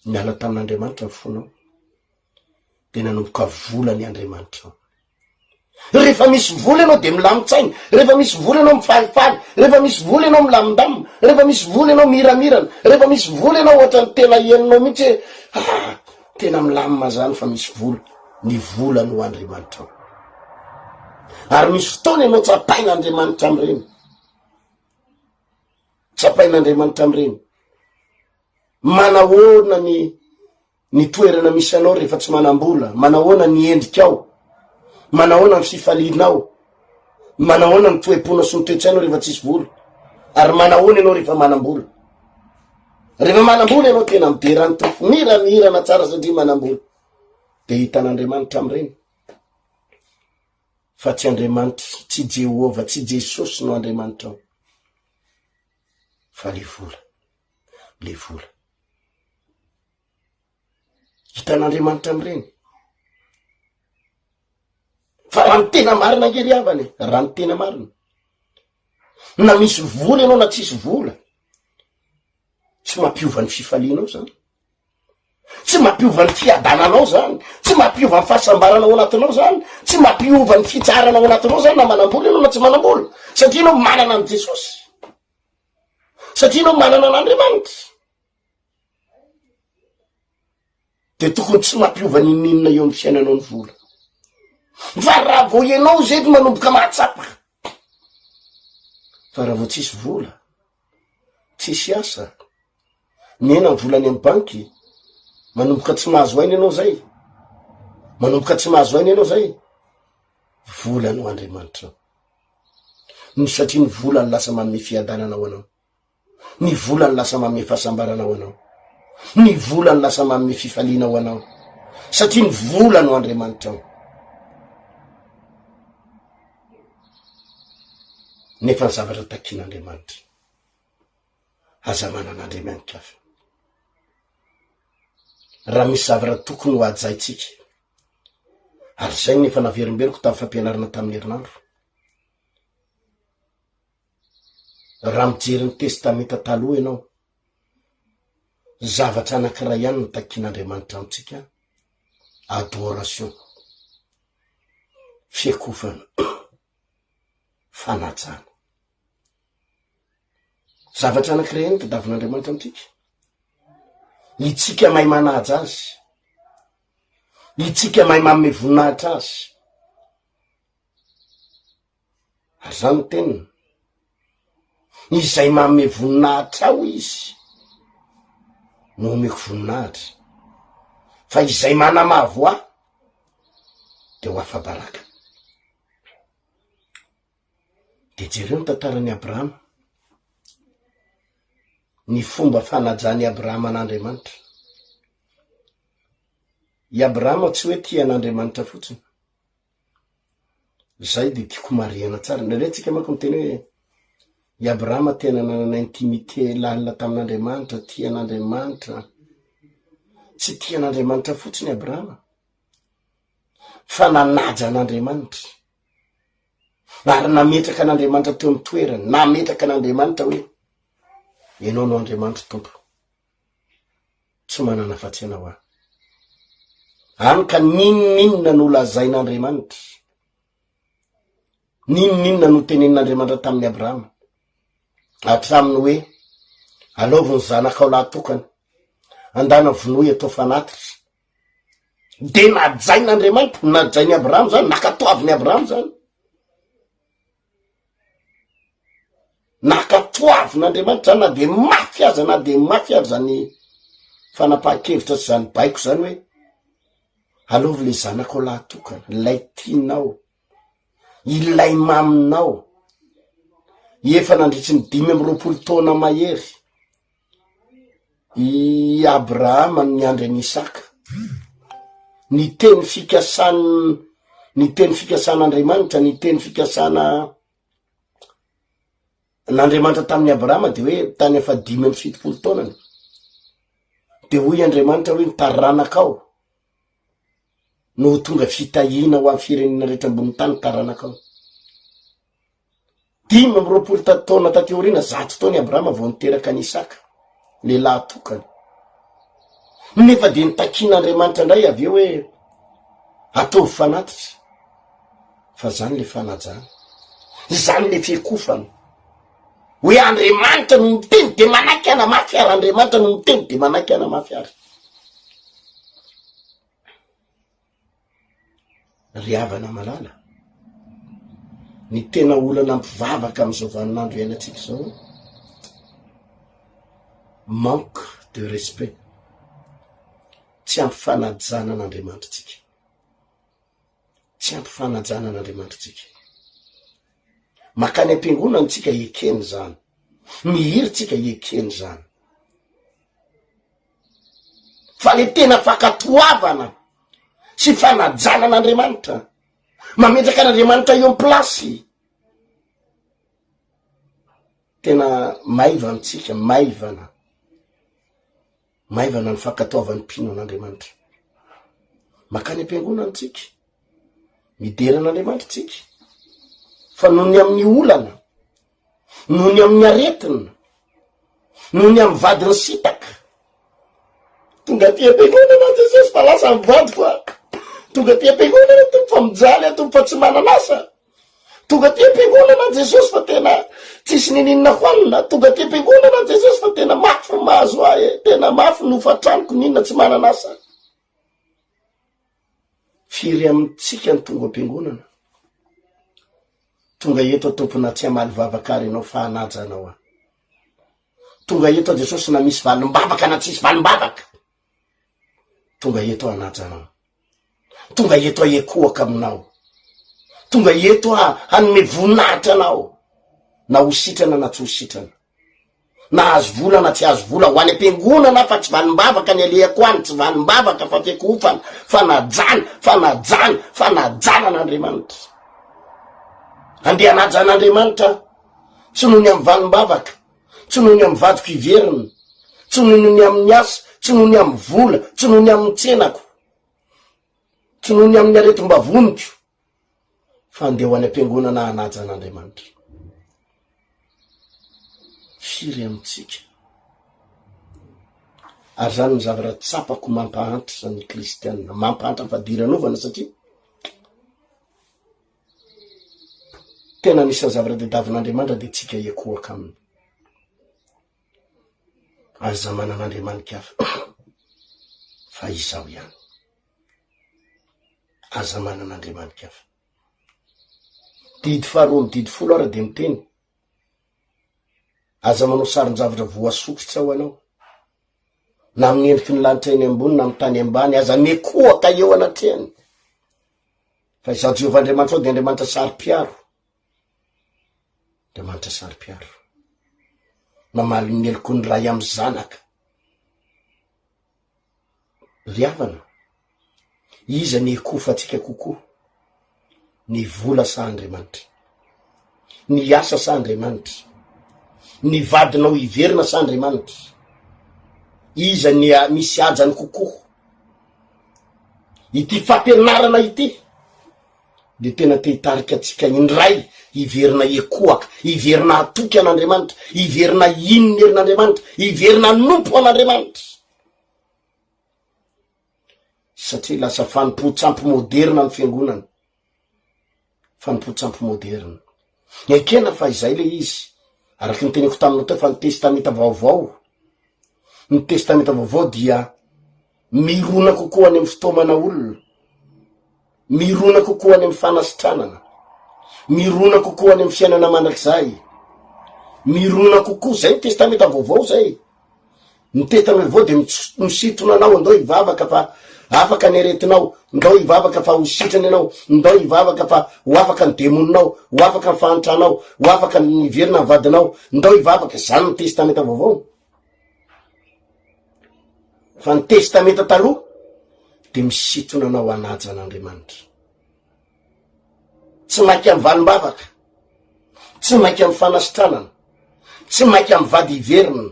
B: niala tamin'Andriamanitra ny fonao, dia nanomboka vola ny Andriamanitra. Rehefa misy vola ianao dia milamin-tsaina, rehefa misy vola ianao mifalifaly, rehefa misy vola ianao milamindamina, rehefa misy vola ianao mihiramirana, rehefa misy vola ianao ohatrany tena heninao mihitsy hoe tena milamina zany fa misy vola. Ny vola no Andriamanitra. Ary misy fotoana ianao tsapain'Andriamanitra amin'ireny, tsapain'Andriamanitra amin'ireny. Manahoana ny toerana misy anao rehefa tsy manam-bola, manahoana ny endrikao, manahoana ny fifalianao, manahoana ny toe-ponao sy ny toe-tsainao rehefa tsisy vola, ary manahoana ianao rehefa manam-bola. Rehefa manam-bola ianao tena midera ny tompo, mihirana tsara satria manam-bola, dia hitan'Andriamanitra amin'ireny. Fa tsy Andriamanitra, tsy Jehova, tsy Jesosy no Andriamanitra ao, fa le vola, le vola. Hitan'Andriamanitra amin'ireny. Fa raha ny tena marina ngery havany, raha ny tena marina, na misy vola ianao na tsisy vola, tsy mampiova ny fifalianao zany, tsy mampiova ny fiadananao zany, tsy mampiova ny fahasambaranao anatinao zany, tsy mampiova ny fitsaranao anatinao zany na manam-bola ianao na tsy manam-bola, satria ianao manana an' Jesosy, satria ianao manana an'Andriamanitra. Dia tokony tsy mampiova ninninona eo amin'ny fiainanao ny vola. fa raha vo ianao zety manomboka mahatsapaka, fa raha vo tsisy vola, tsisy asa, nena ny volany amy banky, manomboka tsy mahazo aina ianao zay, manomboka tsy mahazo aina ianao zay, volany ho Andriamanitra. Ny satria ny volany lasa manome fiadanana ho anao, ny volany lasa manome fahasambarana ho anao, ny volany lasa manome fifaliana ho anao, satria ny volany ho Andriamanitra ao. Nefa ny zavatra takian'Andriamanitra aza manan'Andriamanitra hafa. Raha misy zavatra tokony ho ajaitsika, ary zay nefa naverimberiko tamin'ny fampianarana tamin'ny herinandro. Raha mijery ny testamenta taloha ianao, zavatra anankiray ihany no takian'Andriamanitra amitsika: adoration, fiakofana, fanajana. Zavatra anankiray ihany tadavin'Andriamanitra amitsika. Itsika mahay manaja azy, itsika mahay manome voninahitra azy. Ary zany teniny, izay manome voninahitra ao izy no omeko voninahitra, fa izay manamavo ahy de ho afa-baraka. De jereo ny tantaran'i Abrahama, ny fomba fanajany Abrahama an'Andriamanitra. I Abrahama tsy hoe tia an'Andriamanitra fotsiny, zay de tiako marihana tsara. Naretsika manko miteny hoe i Abrahama tena nanana intimité lalina tamin'Andriamanitra, tia an'Andriamanitra. Tsy tia an'Andriamanitra fotsiny Abrahama, fa nanaja an'Andriamanitra, ary nametraka an'Andriamanitra teo amin'ny toerany, nametraka an'Andriamanitra hoe ianao no Andriamanitra tompo, tsy manana fatsiana ho ahy. Any ka ninonina no lazain'Andriamanitra, ninonina no tenenin'Andriamanitra tamin'ny Abrahama, atraminy hoe alovo ny zanakao lahatokana, andana vonoy atao fanatitra. De najain'Andriamanitra, najainy Abrahama zany, nakatoaviny Abrahama zany, nakatoavin'Andriamanitra zany, na de mafy aza, na de mafy aza zany fanapahan-kevitra sy zany baiko zany hoe alovo le zanakao lahatokana, ilay tianao, ilay maminao. Efa nandritry ny 520 taona mahery i Abrahama ny andry ny Isaka. Ny teny fikasan'Andriamanitra, ny teny fikasana n'Andriamanitra tamin'ny Abrahama de hoe tany efa 570 taonany. De hoy Andriamanitra hoe nitaranakao no tonga fitahina ho amin'ny firenena rehetra ambony tany, taranakao. 520 taona tateorina, 100 taona Abrahama vao niteraka ny Isaka, lehilahy tokany. Nefa de nitakian'Andriamanitra ndray avy eo hoe ataovy fanatitra. Fa zany le fanajana, zany le fiakofana. Hoe Andriamanitra no miteny de manaky ana mafy ary, Andriamanitra no miteny de manaky ana mafy ary. Ry havana malala, ny tena olana mpivavaka am'izao vaninandro iainantsika zao, manque de respect, tsy ampy fanajana an'Andriamanitra tsika, tsy ampy fanajana an'Andriamanitra tsika. Makany am-piangonana tsika ekeny zany, mihiry tsika ekeny zany, fa le tena fakatoavana sy fanajana an'Andriamanitra, mametraka an'Andriamanitra eo amin'ny plasy, tena maivana tsika, maivana ny fakatoavany mpino an'Andriamanitra. Makany am-piangonana tsika, midera an'Andriamanitra tsika, fa noho ny amin'ny olana, noho ny amin'ny aretina, noho ny amin'ny vadiny sitaka, tonga ty am-piangonana Jesosy fa lasa mivady fa tonga ty am-piangonana tompo fa mijaly, tompo fa tsy mananasa, tonga ty am-piangonana Jesosy fa tena tsisy nininona hoanina, tonga ty am-piangonana Jesosy fa tena mafy ny mahazo ahy, tena mafy no fatraniko ninona tsy mananasa. firy amitsika ny tonga am-piangonana. Tonga eto tompona tsy amaly vavakary anao fa hanaja anao. Tonga eto Jesosy na misy valim-bavaka na tsisy valim-bavaka. Tonga eto hanaja anao. Tonga eto ahekoaka aminao. Tonga eto hanome voninahitra anao. Na ho sitrana na tsy ho sitrana. Na azo vola na tsy azo vola ho any am-piangonana fa tsy valim-bavaka ny alehako any, tsy valim-bavaka fa fekofana, fanajana an'Andriamanitra. Andeha hanaja an'Andriamanitra tsy noho ny amin'ny valim-bavaka, tsy noho ny amin'ny vadiko iveriny, tsy noho ny amin'ny asa, tsy noho ny amin'ny vola, tsy noho ny amin'ny tsenako, tsy noho ny amin'ny aretim-bavoniko, fa andeha ho any am-piangonana hanaja an'Andriamanitra. Firy amitsika. Ary zany ny zavatra tsapako mampahantitra ny kristianina, mampahantitra fadiranovana satria tena nisy zavatra tadiavin'Andriamanitra dia tsika ekoaka aminy. Aza manan'Andriamanitra hafa fa izao ihany. Aza manan'Andriamanitra hafa. Didy faharoa ny didy folo ara dia miteny. Aza manao saron-javatra voasokitra ho anao. Na amin'ny endriky ny lanitra eny ambony na amin'ny tany ambany, aza mekoaka eo anatrehany. Fa izao Jehovah Andriamanitra ao dia Andriamanitra saro-piaro. Andriamanitra saro-piaro. Mamaly ny eloko ny ray amin'ny zanaka. Riavana. Iza ny ekofantsika kokoa. Ny vola sa Andriamanitra. Ny asa sa Andriamanitra. Ny vadinao iverina sa Andriamanitra. Iza ny misy ajany kokoa. Ity fampianarana ity dia tena te-hitarika atsika indray iverina ekoaka, iverina atoky an'Andriamanitra, iverina inony herin'Andriamanitra, iverina nompo an'Andriamanitra. Satria lasa fanompo-tsampy moderna ny fiangonana. Fanompo-tsampy moderna. Ekena fa izay le izy. Araky ny teniko taminao teo fa ny testamenta vaovao. Ny testamenta vaovao dia mirona kokoa any amin'ny fotoamana olona. Mirona kokoa any amin'ny fanasitranana. Mirona kokoa any amin'ny fiainana mandrakizay. Mirona kokoa zay ny testamenta vaovao zay. Ny testamenta vaovao dia misitona anao andao hivavaka fa afaka ny aretinao, ndao hivavaka fa ho sitrany anao, ndao hivavaka fa ho afaka ny demoninao, ho afaka ny fahantranao, ho afaka ny verina ny vadinao, ndao hivavaka. Zany ny testamenta vaovao. Fa ny testamenta taloha dia misitona anao hanaja an'Andriamanitra. Tsy mainka amin'ny valim-bavaka, tsy mainka amin'ny fanasitranana, tsy mainka amin'ny vady iverina,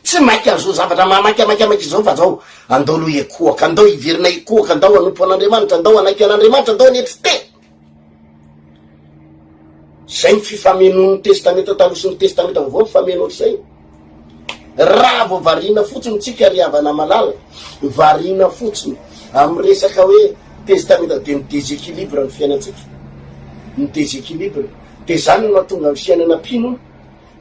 B: tsy mainka zao zavatra mamaika izao fa zao andao aloha ekoaka, andao iverina ekoaka, andao hanompo an'Andriamanitra, andao hanaiky an'Andriamanitra, andao hanetry te. Zay ny fifamenon'ny testamenta taloha sy ny testamenta vaovao, fifameno zay. Raha vao variana fotsiny tsika riavana malala, variana fotsiny amin'ny resaka hoe testamenta dia ny déséquilibre ny fiainantsika. Ny déséquilibre dia zany no mahatonga ny fiainana mpino.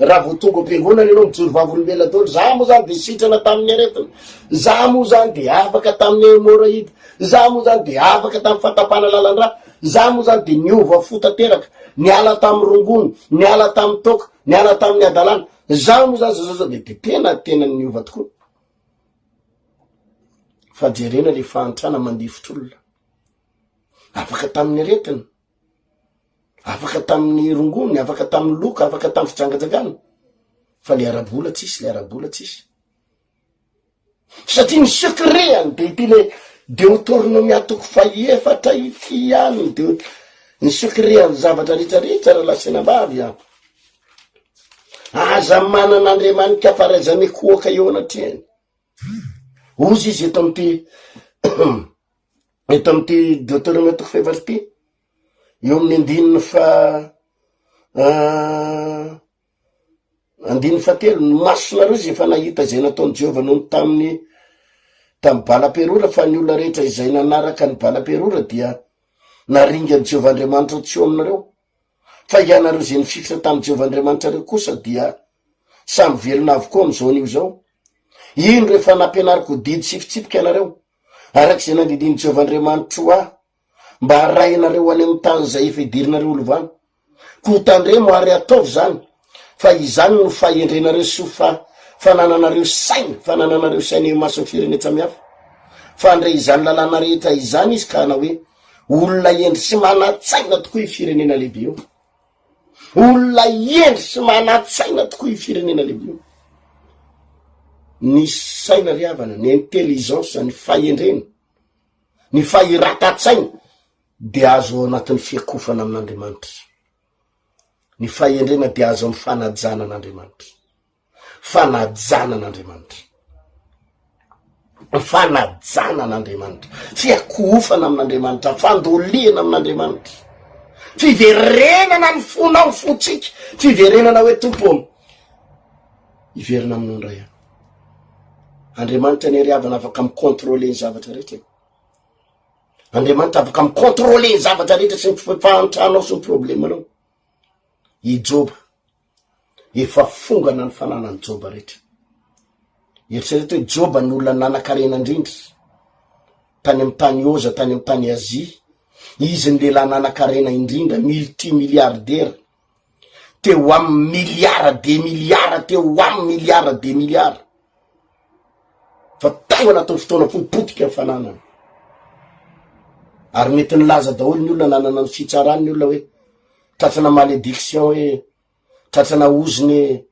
B: Raha vao tonga am-piangonana ianao mijoro vavolombelona daholo, za moa zany dia sitrana tamin'ny aretina, za moa zany dia afaka tamin'ny hémorroïde, za moa zany dia afaka tamin'ny fatapana lalan-drà, za moa zany dia niova fo tanteraka, niala tamin'ny rongony, niala tamin'ny toka, niala tamin'ny adalàna, za moa zany zao dia tena niova tokoa. Fa jerena le fahantrana mandifotr'olona, afaka tamin'ny aretina, afaka tamin'ny rongony, afaka tamin'ny loka, afaka tamin'ny fijangajangana, fa le arabola tsisy, le arabola tsisy. Satria ny secret-any dia ity le Deutéronomie toko faefatra ity ihany, ny secret-any zavatra rehetrarehetra raha lasenambavy a. Aza manan'Andriamanitra fa raiza mekoaka eo anatrehany. Ozy izy eto amin'ity Deutéronomie toko faefatra ity, eo amin'ny andininy fatelo, ny masonareo izay efa nahita izay nataony Jehovah noho tamin'ny bala-perora, fa ny olona rehetra izay nanaraka ny bala-perora dia naringany Jehovah Andriamanitra tsy eo aminareo. Fa ianareo izay nifikitra tamin'ny Jehovah Andriamanitra reo kosa dia samy velona avokoa amin'izao an'io zao. Ino rehefa nampianariko didy tsipitsipika ianareo, arak'izay nandidiny Jehovah Andriamanitra ho ahy, mba arainareo any amin'ny tany zay efa idirinareo olovany ko tandremo ary ataovy zany fa izany no fahendrenareo sy fanananareo saina fanananareo saina eo masony firenetsy amihafa fa ndre izany lalàna rehetra izany izy ka na hoe olona endry sy manatsaina tokoa i firenena lehibe io olona endry sy manatsaina tokoa i firenena lehibe io ny saina riavana ny intelligence ny fahendrena ny fahiratatsaina dia azo ao anatin'ny fiakofana amin'Andriamanitra ny fahendrena dia azo amin'ny fanajana an'Andriamanitra fanajana an'Andriamanitra fanajana an'Andriamanitra fiakofana amin'Andriamanitra fandoliana amin'Andriamanitra fiverenana ny fonao ny fotsika fiverenana hoe tompo iverina aminao ndray Andriamanitra ny riavana afaka mikontrôle ny zavatra rehetra Andriamanitra afaka mikontrôle ny zavatra rehetra sy ny fahantrahanao sy ny problemanao i Joba efa fongana ny fananany Joba rehetra eritrereto hoe Joba ny olona nanan-karena indrindra tany amin'ny tany Oza tany amin'ny tany Azia izy ny lehilahy nanan-karena indrindra multimilliardaire teo amin'ny miliara de miliara teo amin'ny miliara de miliara fa tao anatao fotoana potipotika ny fananany ary mety nilaza daholo ny olona nanana ny fitsarany ny olona hoe tratrana malédiction hoe tratrana oziny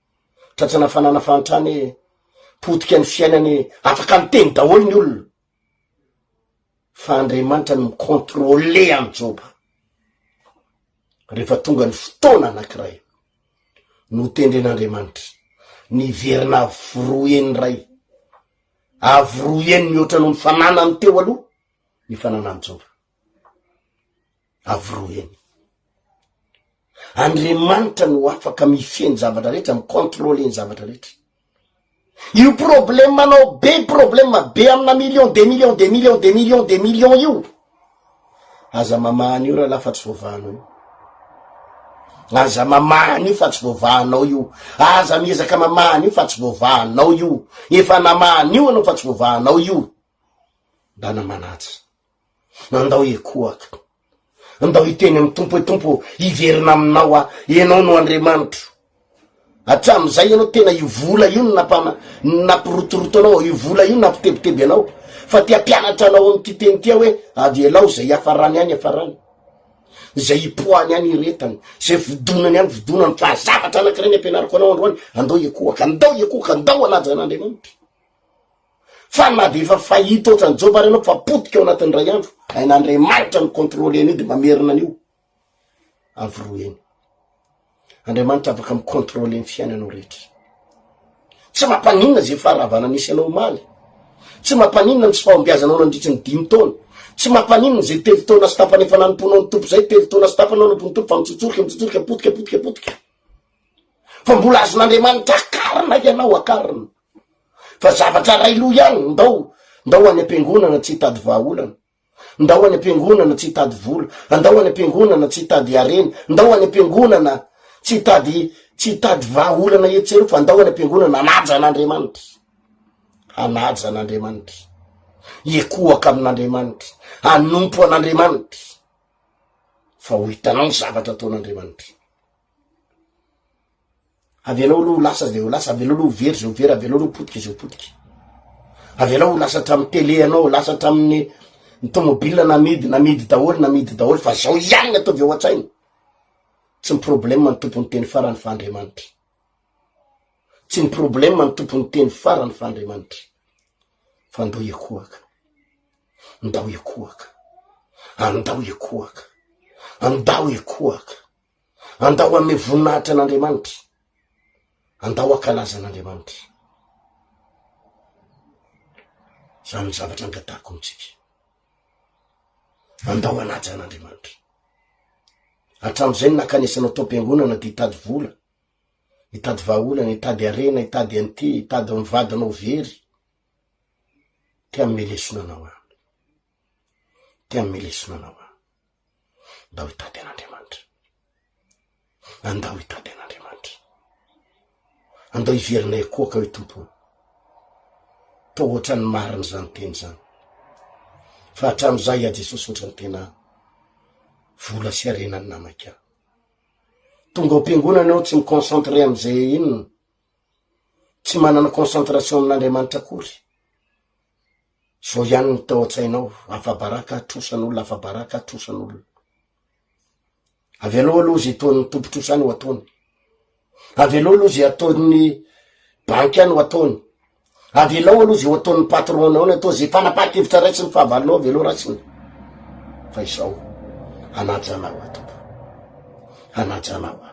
B: tratrana fanana fantrany potika ny fiainany afaka miteny daholo ny olona fa Andriamanitra ny mikontrôle amin'ny Joba rehefa tonga ny fotoana anankiray no tendren'Andriamanitra niverina avoroeny ray avoroeny mihoatra no mifananany teo aloha ny fananany Joba avoroeny Andriamanitra no afaka mifeny zavatra rehetra mikontrôle ny zavatra rehetra io problemanao be problema be amina million de million de million de million de million io aza mamahany io raha lafa tsy voavahanao io aza mamahany io fa tsy voavahanao io aza miezaka mamahany io fa tsy voavahanao io efa namahany io anao fa tsy voavahanao io da namanatsy andao ekoaka andao hiteny amin'ny tompo hoe tompo iverina aminao ianao no Andriamanitra hatramizay ianao tena io vola io napirotoroto anao io vola io nampitebiteby anao fa tia mpianatra anao am'ty teny tia hoe avy elao zay afarany any afarany zay ipoany any iretany zay vidonany any vidonany fa zavatra anakireny ampianariko anao androany andao ekoaka andao anaja an'Andriamanitra fa na de efa fahita ohatrany Joba renao fa potika ao anatin'ny ray andro ain'Andriamanitra ny contrôle an'io de mamerina an'io avoroeny Andriamanitra afaka mikontrôle ny fiainanao rehetra tsy mampaninona zay faharavana nisy anao maly tsy mampaninona ny tsy fahombiazanao nandritry ny 5 taona tsy mampaninona zay telo taona sy tapany efa nanomponao ny tompo zay telo taona sy tapany nanompon'ny tompo fa mitsotsorika potika fa mbola azon'Andriamanitra akarina ianao akarina fa zavatra ray loha ihany ndao any am-piangonana tsy hitady vahaolana ndao any am-piangonana tsy hitady vola andao any am-piangonana tsy hitady arena ndao any am-piangonana tsy hitady vahaolana etsero fa andao any am-piangonana anaja an'Andriamanitra ekoaka amin'Andriamanitra anompo an'Andriamanitra fa ho hitanao ny zavatra ataon'Andriamanitra avianao aloha lasa zay ho lasa avianao aloha very zay ho very avianao aloha potika zay ho potika avianao lasatra amin'ny tele anao lasatra amin'ny tomobile namidy daholo fa zao ihany ataovy ao an-tsaina tsy ny problème ny tompony teny farany fa Andriamanitra tsy ny problème ny tompony teny farany fa Andriamanitra fa andao ekoaka andao ame voninahitra an'Andriamanitra andao akalaza an'Andriamanitra zany zavatra angatahako amitsika andao anaja an'Andriamanitra hatramizay nakanesanao tao am-piangonana de hitady vola hitady vahaolana hitady arena hitady anty hitady mivadinao very tia melesona anao andao hitady an'Andriamanitra andao iverina ekoaka hoe tompo to ohatrany mariny zany teny zany fa hatramizay a Jesosy ohatrany tena vola sy arenany namaka. Tonga ao am-piangonana ao tsy miconcentre am'izay inona. Tsy manana concentration amin'Andriamanitra akory. Zao ihany ny tao an-tsainao, afa-baraka atrosan'olona, afa-baraka atrosan'olona. Avy aloha zay ataon'ny tompotrosany ho ataony. Avy aloha zay ataon'ny banky any ho ataony. Avy aloha zay ho ataon'ny patron ao atao zay fanapaha-kevitra raitsy ny fahavalonao avy aloha ratsiny. Fa izao, anajanao atompo. Anajanao a.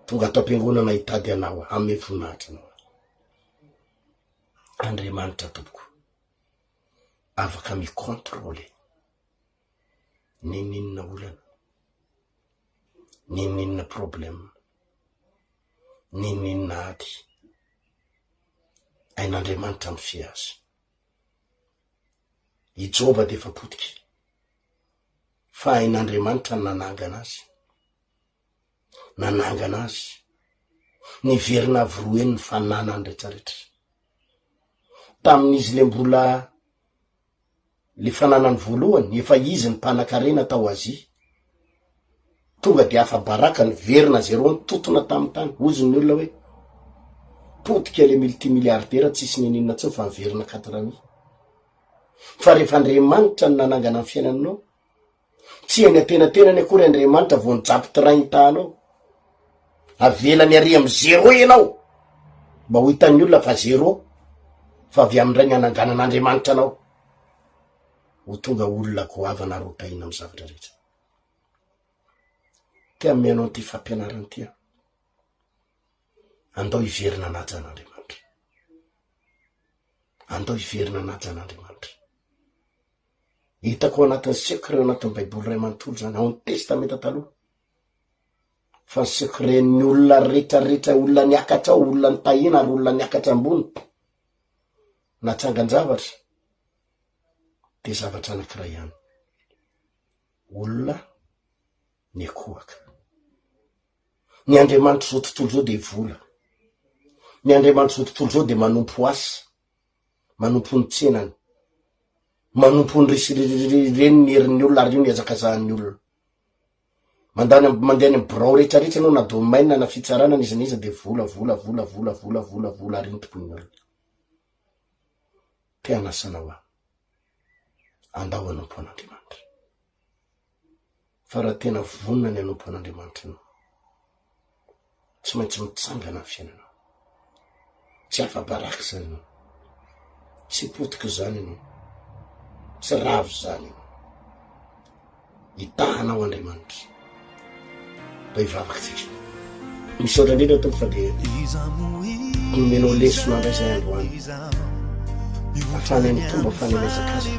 B: Tonga atao am-piangonana hitady anao ame voninahitra anao. Andriamanitra tompoko. Afaka mikontrôle. Ninina olana. Ninina problème. Ninina ady. Ain'Andriamanitra mifehy azy. I Joba defa potiky. Fa ain'Andriamanitra nanangana azy. Nanangana azy. Niverina avroeny ny fananany rehetrarehetra. Tamin'izy le mbola le fananany voalohany, efa izy ny mpanan-karena tao azy. Tonga de afa baraka ny verina zero ny totona tamin'ny tany. Ozy ny olona hoe potika le multimilliardaire tsisy ninina tsy fa verina 4 fa rehefa Andriamanitra ny nanangana ny fiainanao, tsy any atenatenany akory Andriamanitra vao nijapo train tanao. Avelany ary amy 0 ianao. Mba ho hitan'ny olona fa 0 fa avy amindray ny ananganan'Andriamanitra anao. Ho tonga olona goavana rotaina amy zavatra rehetra. Tia mianao ty fampianarana tia. Andao hiverina anajan'Andriamanitra. Andao hiverina anajan'Andriamanitra. Hitako anatin'ny secret anatin'ny Baiboly ray manontolo zany, ao amin'ny testamenta taloha. Fa secretny olona rehetrarehetra, olona niakatra ao, olona nitahina ary olona niakatra ambony. Natsangan-javatra. De zavatra anankiray ihany. Olona niakohaka. Ny Andriamanitra zao tontolo zao de vola. Ny Andriamanitra zao tontolo zao de manompo asa. Manompo ny tsenany. Manompo ny reny ny herin'ny olona ary io ny azakazahan'ny olona. Mandeha ny birao rehetrarehetra anao na domaine na fitsarana izy n'iza de vola ary ny tompon'ny olona. Te anasanao a. Andao anompo an'Andriamanitra. Fa raha tena vonona ny anompo an'Andriamanitra anao, tsy maintsy mitsangana ny fiainanao. Tsy afa-baraka zany anao. Tsy potika zany anao. Tsy ravo zany anao. Hitahanao Andriamanitra. Mba hivavaka tsika. Misy otra indrindra tompo fa de nomenao lesona andray zay androany. Afana ny tomba fanemezaka azy.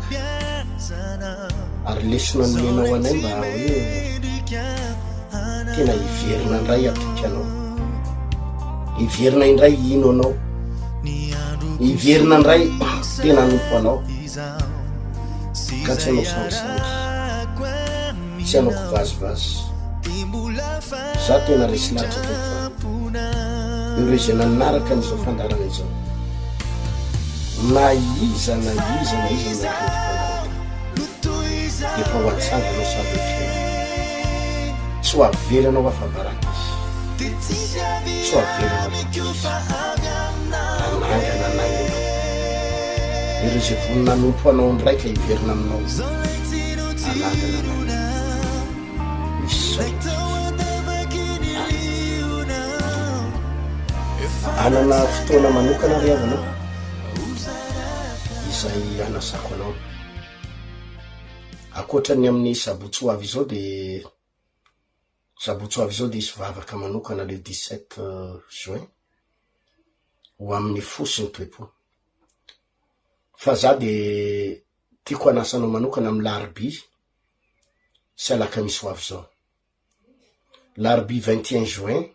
B: Ary lesona nomenao anay mba hoe tena hiverina indray atoky anao. Hiverina indray ino anao. Hiverina indray tena nompo anao. Ka tsy anao sangisangy. Tsy anao kivazivazy. Za tena resy lahatra tompo fa ireo zay nanaraka an'izao fandarana izao. Na iza efa ho atsanganao sady fiaina. Tsy ho avelanao afa-baraka izy. Tsy ho avelanao anangana. Ireo zay vonina nompo anao ndraika hiverina aminao. Anangana. Misy anana fotoana manokana ry avanao izay anasako anao. Akoatrany amin'ny sabotsy ho avy izao de isy vavaka manokana le 17 juin ho amin'ny fosiny toepo. Fa za de tiako anasanao manokana amin'ny larbi sy alakamisy ho avy izao. Larbi 21 juin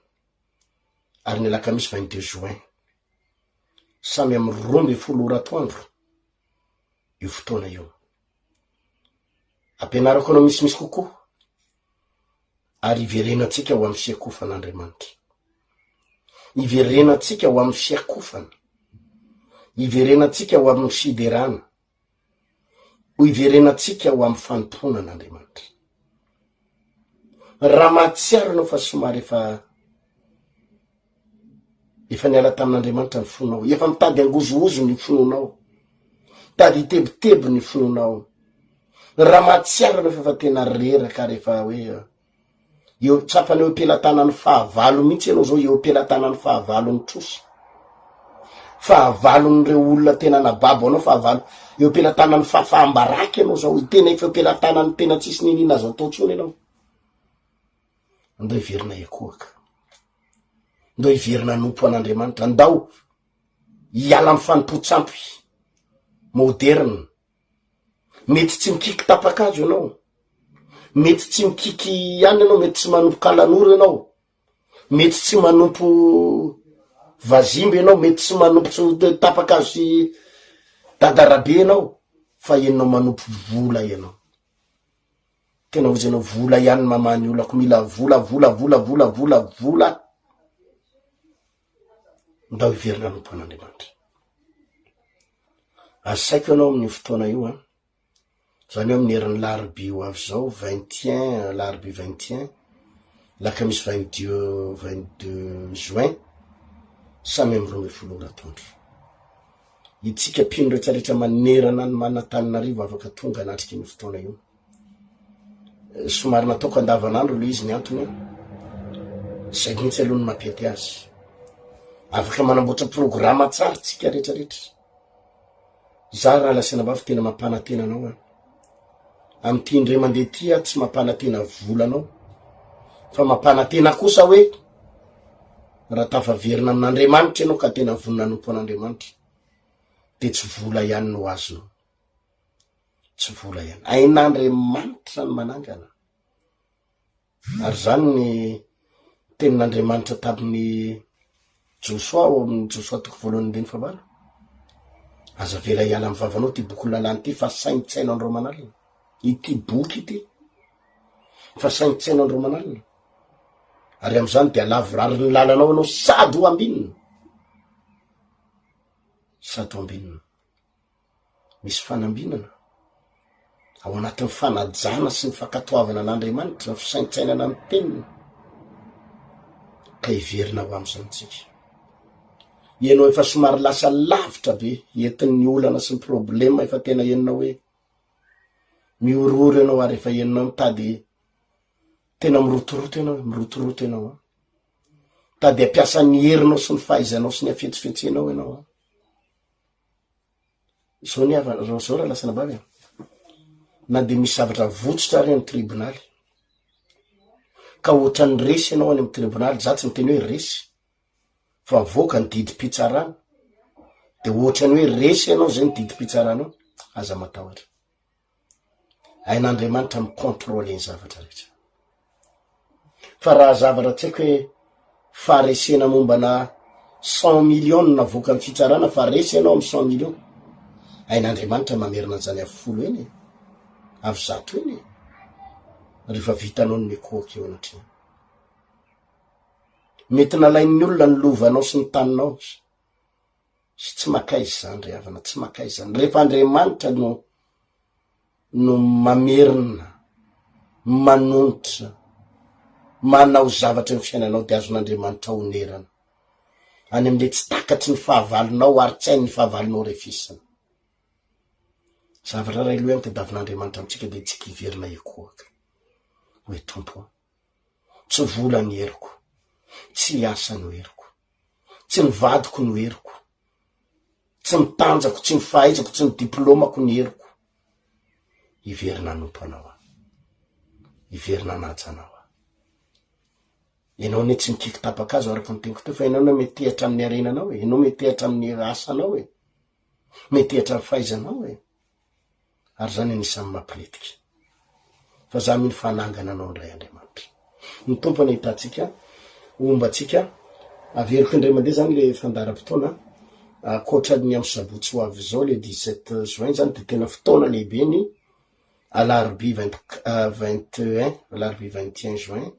B: ary ny alakamisy 22 juin. Samy amin'ny 12 oratoandro io fotoana io. Ampianarako anao misimisy kokoa. Ary iverenatsika ho amin'ny fiakofan'Andriamanitra. Iverenatsika ho amin'ny fiakofana. Iverenatsika ho amin'ny fiderana. Iverenatsika ho amin'ny fanompoana an'Andriamanitra. raha mahatsiaro anao fa somary efa niala tamin'Andriamanitra ny fonao, efa mitady angozoozo ny fononao, tady itebitebo ny fononao. Raha mahatsiaro anao fa tena reraka rehefa hoe eo tsapany eo ampelantanany fahavalo mihitsy ianao zao, eo ampelantanany fahavalony trosa, fahavalon'ireo olona tena nababo anao, fahavalo eo ampelantanany fahambaraky ianao zao, tena efa ampelantanany tena tsisy ninina azo atao tsony ianao. Andao hiverina ekoaka, andao hiverina nompo an'Andriamanitra, andao hiala amin'ny fanimpotsampy moderna. Mety tsy mikiky tapakazo ianao, mety tsy mikiky ihany ianao, mety tsy manompo kalanoro ianao, mety tsy manompo vazimby ianao, mety tsy manompo tapakazo sy dadarabe ianao, fa ianao manompo vola ianao. Tena ozy ianao vola ihany mamany olako, mila vola. Ndao hiverina nompo an'Andriamanitra. Asaiko ianao amin'ny fotoana io zany hoe amin'ny herin'ny larobia ho avy zao 21 larobia 21 lakamisy 22 juin samy amin'ny 12 taondro. Itsika mpino rehetrarehetra manerana ny Manantananarivo afaka tonga anatriky ny fotoana io. Somary nataoko andavanandro le izy ny antony zay mihitsy aloha ny mampety azy. Afaka manamboatra programa tsara tsika rehetrarehetra. Za raha lasanabavy tena mampanantena anao amin'ny ty indray mandeha tia tsy mampanantena volanao, fa mampanantena kosa hoe raha tafaverina amin'Andriamanitra ianao ka tena vonina nompo an'Andriamanitra de tsy vola ihany no azonao, tsy vola ihany. Ain'Andriamanitra ny manangana. Ary zany ny tenin'Andriamanitra tamin'ny Josoa ao amin'ny Josoa 1:9. Aza vela hiala amin'ny vavanao ty boky lalany ty fa saintsaina andro manalina. Ity boky ity fa saintsaina andro manalina. Ary am'izany dia lavorary ny lalanao anao sady ho ambinina. Sady ho ambinina. Misy fanambinana ao anatin'ny fanajana sy ny fankatoavana an'Andriamanitra, ny fisaintsainana ny teniny. Ka hiverina ho am'izany tsika. Ianao efa somary lasa lavitra be entin'ny olana sy ny problema efa tena enonao hoe miororo ianao, ary efa enonao mitady tena mirotoroto ianao tady ampiasa ny herinao sy ny fahaizanao sy ny afetsifetsenao ianao zao ny zao raha lasa nabavy na de misy zavatra votsotra ary amin'ny tribonaly ka ohatra ny resy ianao any amin'ny tribonaly, za tsy miteny hoe resy fa voaka ny didy pitsarana, de ohatra ny hoe resy ianao zay ny didy pitsaranao, aza matahotra. Ain'Andriamanitra mikontrôle ny zavatra rehetra. Fa raha zavatra tsy haiko hoe faharesena mombana 100 millions na voaka ny fitsarana fa resy ianao amin'ny 100 millions, ain'Andriamanitra mamerina an'izany avy 10 eny, avy 100 eny, rehefa vitanao ny ekoky eo anatriny. Mety nalain'ny olona ny lovanao sy ny taninao, sy tsy makaizy zany ry havana, tsy makaizy zany. Rehefa Andriamanitra no mamerina, manonitra, manao zavatra ny fiainanao, de azon'Andriamanitra onerana. Any amin'le tsy takatry ny fahavalonao ary tsy hainy ny fahavalonao refisana. Zavatra ray loha tadavin'Andriamanitra amintsika de tsika hiverina ekoaka. Hoe Tompo, tsy vola ny heriko, tsy asa no heriko, tsy ny vadiko no heriko, tsy ny tanjako, tsy ny fahaizako, tsy ny diplômako no heriko. Hiverina nompo anao hiverina anaja anao Ianao ne tsy mikiky tapakazo araka ny teniko teo, fa ianao mety tehatra amin'ny arenanao ianao mety tehatra amin'ny asanao mety tehatra amin'ny fahaizanao ary zany anisan'ny mampiretika. Fa za mino fanangana anao ndray Andriamanitra. Ny tompony hitantsika, ombatsika, averiko indray mandeha zany le fandaram-potoana, akoatra ny amin'ny sabotsy ho avy zao le 17 juin zany de tena fotoana lehibe ny alarobia 21, alarobia 21 juin,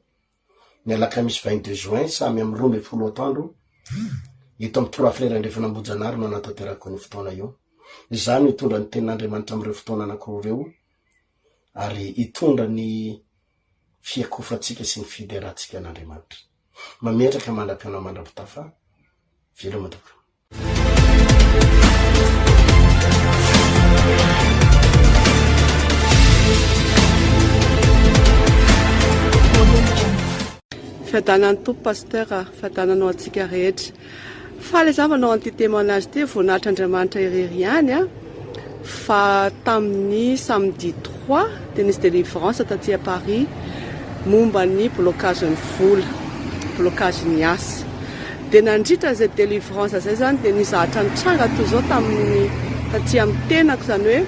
B: ny alakamisy 22 juin, samy amin'ny 12 taondro, eto amin'ny 3 frères andrefa nambojanary no anatanterako ny fotoana io. Izany hitondra ny tenin'Andriamanitra amin'ireo fotoana anankiroa reo, ary hitondra ny fiakofatsika sy ny fideratsika an'Andriamanitra. Mametraka manam-pianao mandrapitafa velomadoko.
C: Fiadanan'ny tompo pasteur, fiadananao antsika rehetra. Fahalezavanao an'ity témoignage ty voninahitran'Andriamanitra irery ihany fa tamin'ny samedi 3 dia nisy délivrance taty à Paris momba ny blocage-ny vola, blocage-ny asa. Dia nandritra izay délivrance zay zany dia nizahatra ny tranga toy izao tamin'ny taty amin'ny tenako zany hoe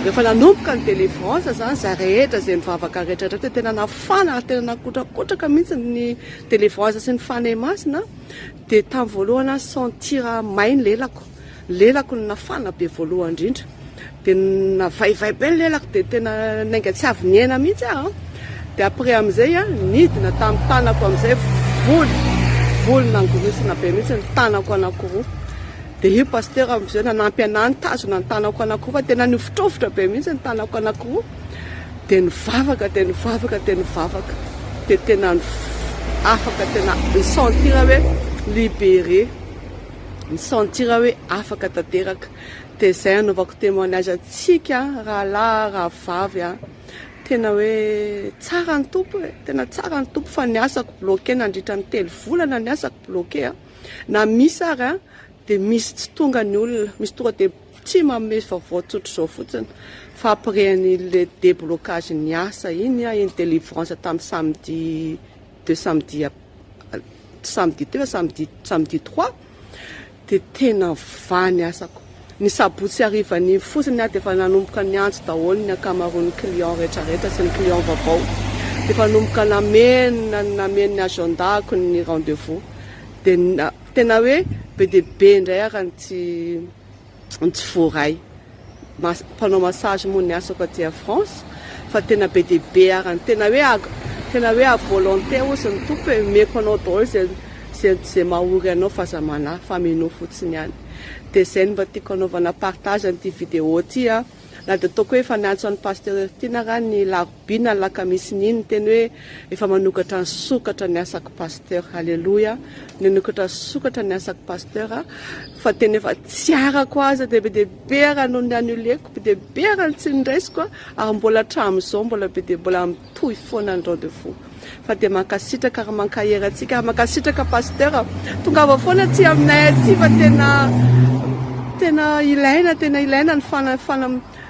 C: rehefa nanomboka ny délivrance zany za rehetra izay mivavaka rehetrarehetra tena nafana ary tena nakotrakotraka mihitsy ny délivrance sy ny fanay masina. Dia tamin'ny voalohany sentira mainy lelako ny nafana be voalohany indrindra. Dia navaivay be ny lelako dia tena nainga tsy avy niaina mihitsy aho. Dia après amin'izay nidina tamin'ny tanako amin'izay voly nangorisina be mihitsy ny tanako anankiroa. Dia io pasteur amin'izay nanampy anahy nitazona ny tanako anankiroa fa tena nifotrofotra be mihitsy ny tanako anankiroa. Dia nivavaka dia tena afaka tena nisentira hoe libéré, nisentira hoe afaka tanteraka. Dia izay anaovako témoignage antsika rahalahy rahavavy tena hoe tsara ny tompo tena tsara ny tompo fa ny asako bloqué nandritra ny 3 volana ny asako bloqué na misy ary dia misy tsy tonga ny olona, misy tonga dia tsy manome vaovao tsotro izao fotsiny fa après le déblocage ny asa iny délivrance tamin'ny samedi 3 dia tena vany asako. Ny sabotsy arivany fotsiny dia efa nanomboka ny antso daholo ny ankamaroan'ny client rehetrarehetra sy ny client vaovao. Dia efa nanomboka nameny ny agendako ny rendez-vous. Dia tena hoe be dia be indray ary ny tsy voaray. Mpanao massage moa ny asako aty à France fa tena be dia be ary tena hoe à volonté ozy ny tompo meko anao daholo zay mahory anao fazamana faminao fotsiny ihany. Dia izay mba tiako anaovana partage an'ity vidéo ty na dia ataoko hoe efa niantso an'ny pasteur ty na raha ny larobina ny lakamisy niny teny hoe efa manokatra ny sokatra ny asako pasteur. Halleluja, nanokatra ny sokatra ny asako pasteur fa tena efa tsy arako azy dia be dia be ary noho ny annuleko, be dia be ary tsy niraisiko ary mbola hatramin'izao mbola be dia mbola mitohy foana ny rendez-vous. Fa dia mankasitraka ary mankahera antsika ary mankasitraka pasteur tongava foana aty aminay aty fa tena ilaina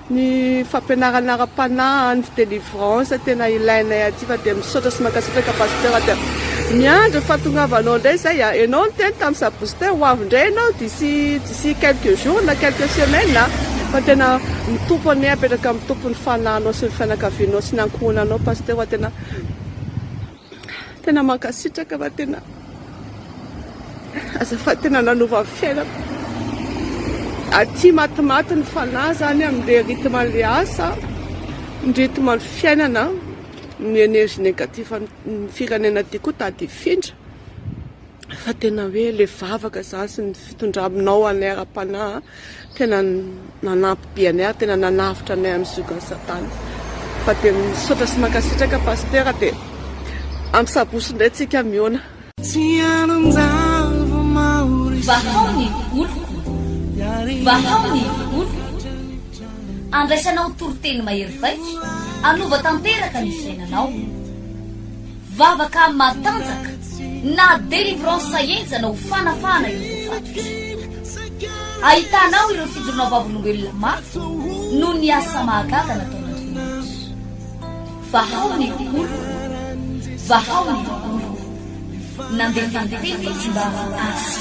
C: ny fampianarana ara-panahy ny délivrance tena ilainay aty fa dia misaotra sy mankasitraka pasteur dia miandro fa tongavanao indray zay ianao ny teny tamin'ny sabositer ho avy indray ianao d'ici quelques jours na quelques semaines fa tena mitompo anay apetraka amin'ny tompo ny fanahinao sy ny fianakavianao sy ny ankohonanao pasteur fa tena mankasitraka fa tena azafady tena nanova fiainako aty matimaty ny fanahy zany amin'ilay rythme an'ilay asa, ny rythme ny fiainana, ny énergie négative ny firenena ty koa tadifindra fa tena hoe le vavaka zany sy ny fitondraminao anay ara-panahy tena nanampy be anay tena nanavitra anay amin'ny zogan'ny satana fa dia misaotra sy mankasitraka pasteur dia amin'ny sabotsy indray tsika miona
A: vahaony oloko andraisanao toroteny mahery vaiko anova tanteraka ny fiainanao vavaka matanjaka na délivrance saenjana ho fanafana ireo fatotra ahitanao ireo fijoronao vavolombelona mafy no ny asa mahagaga nataon'Andriamanitra. Vahaony oloko nandeha tanteny tsy mba asy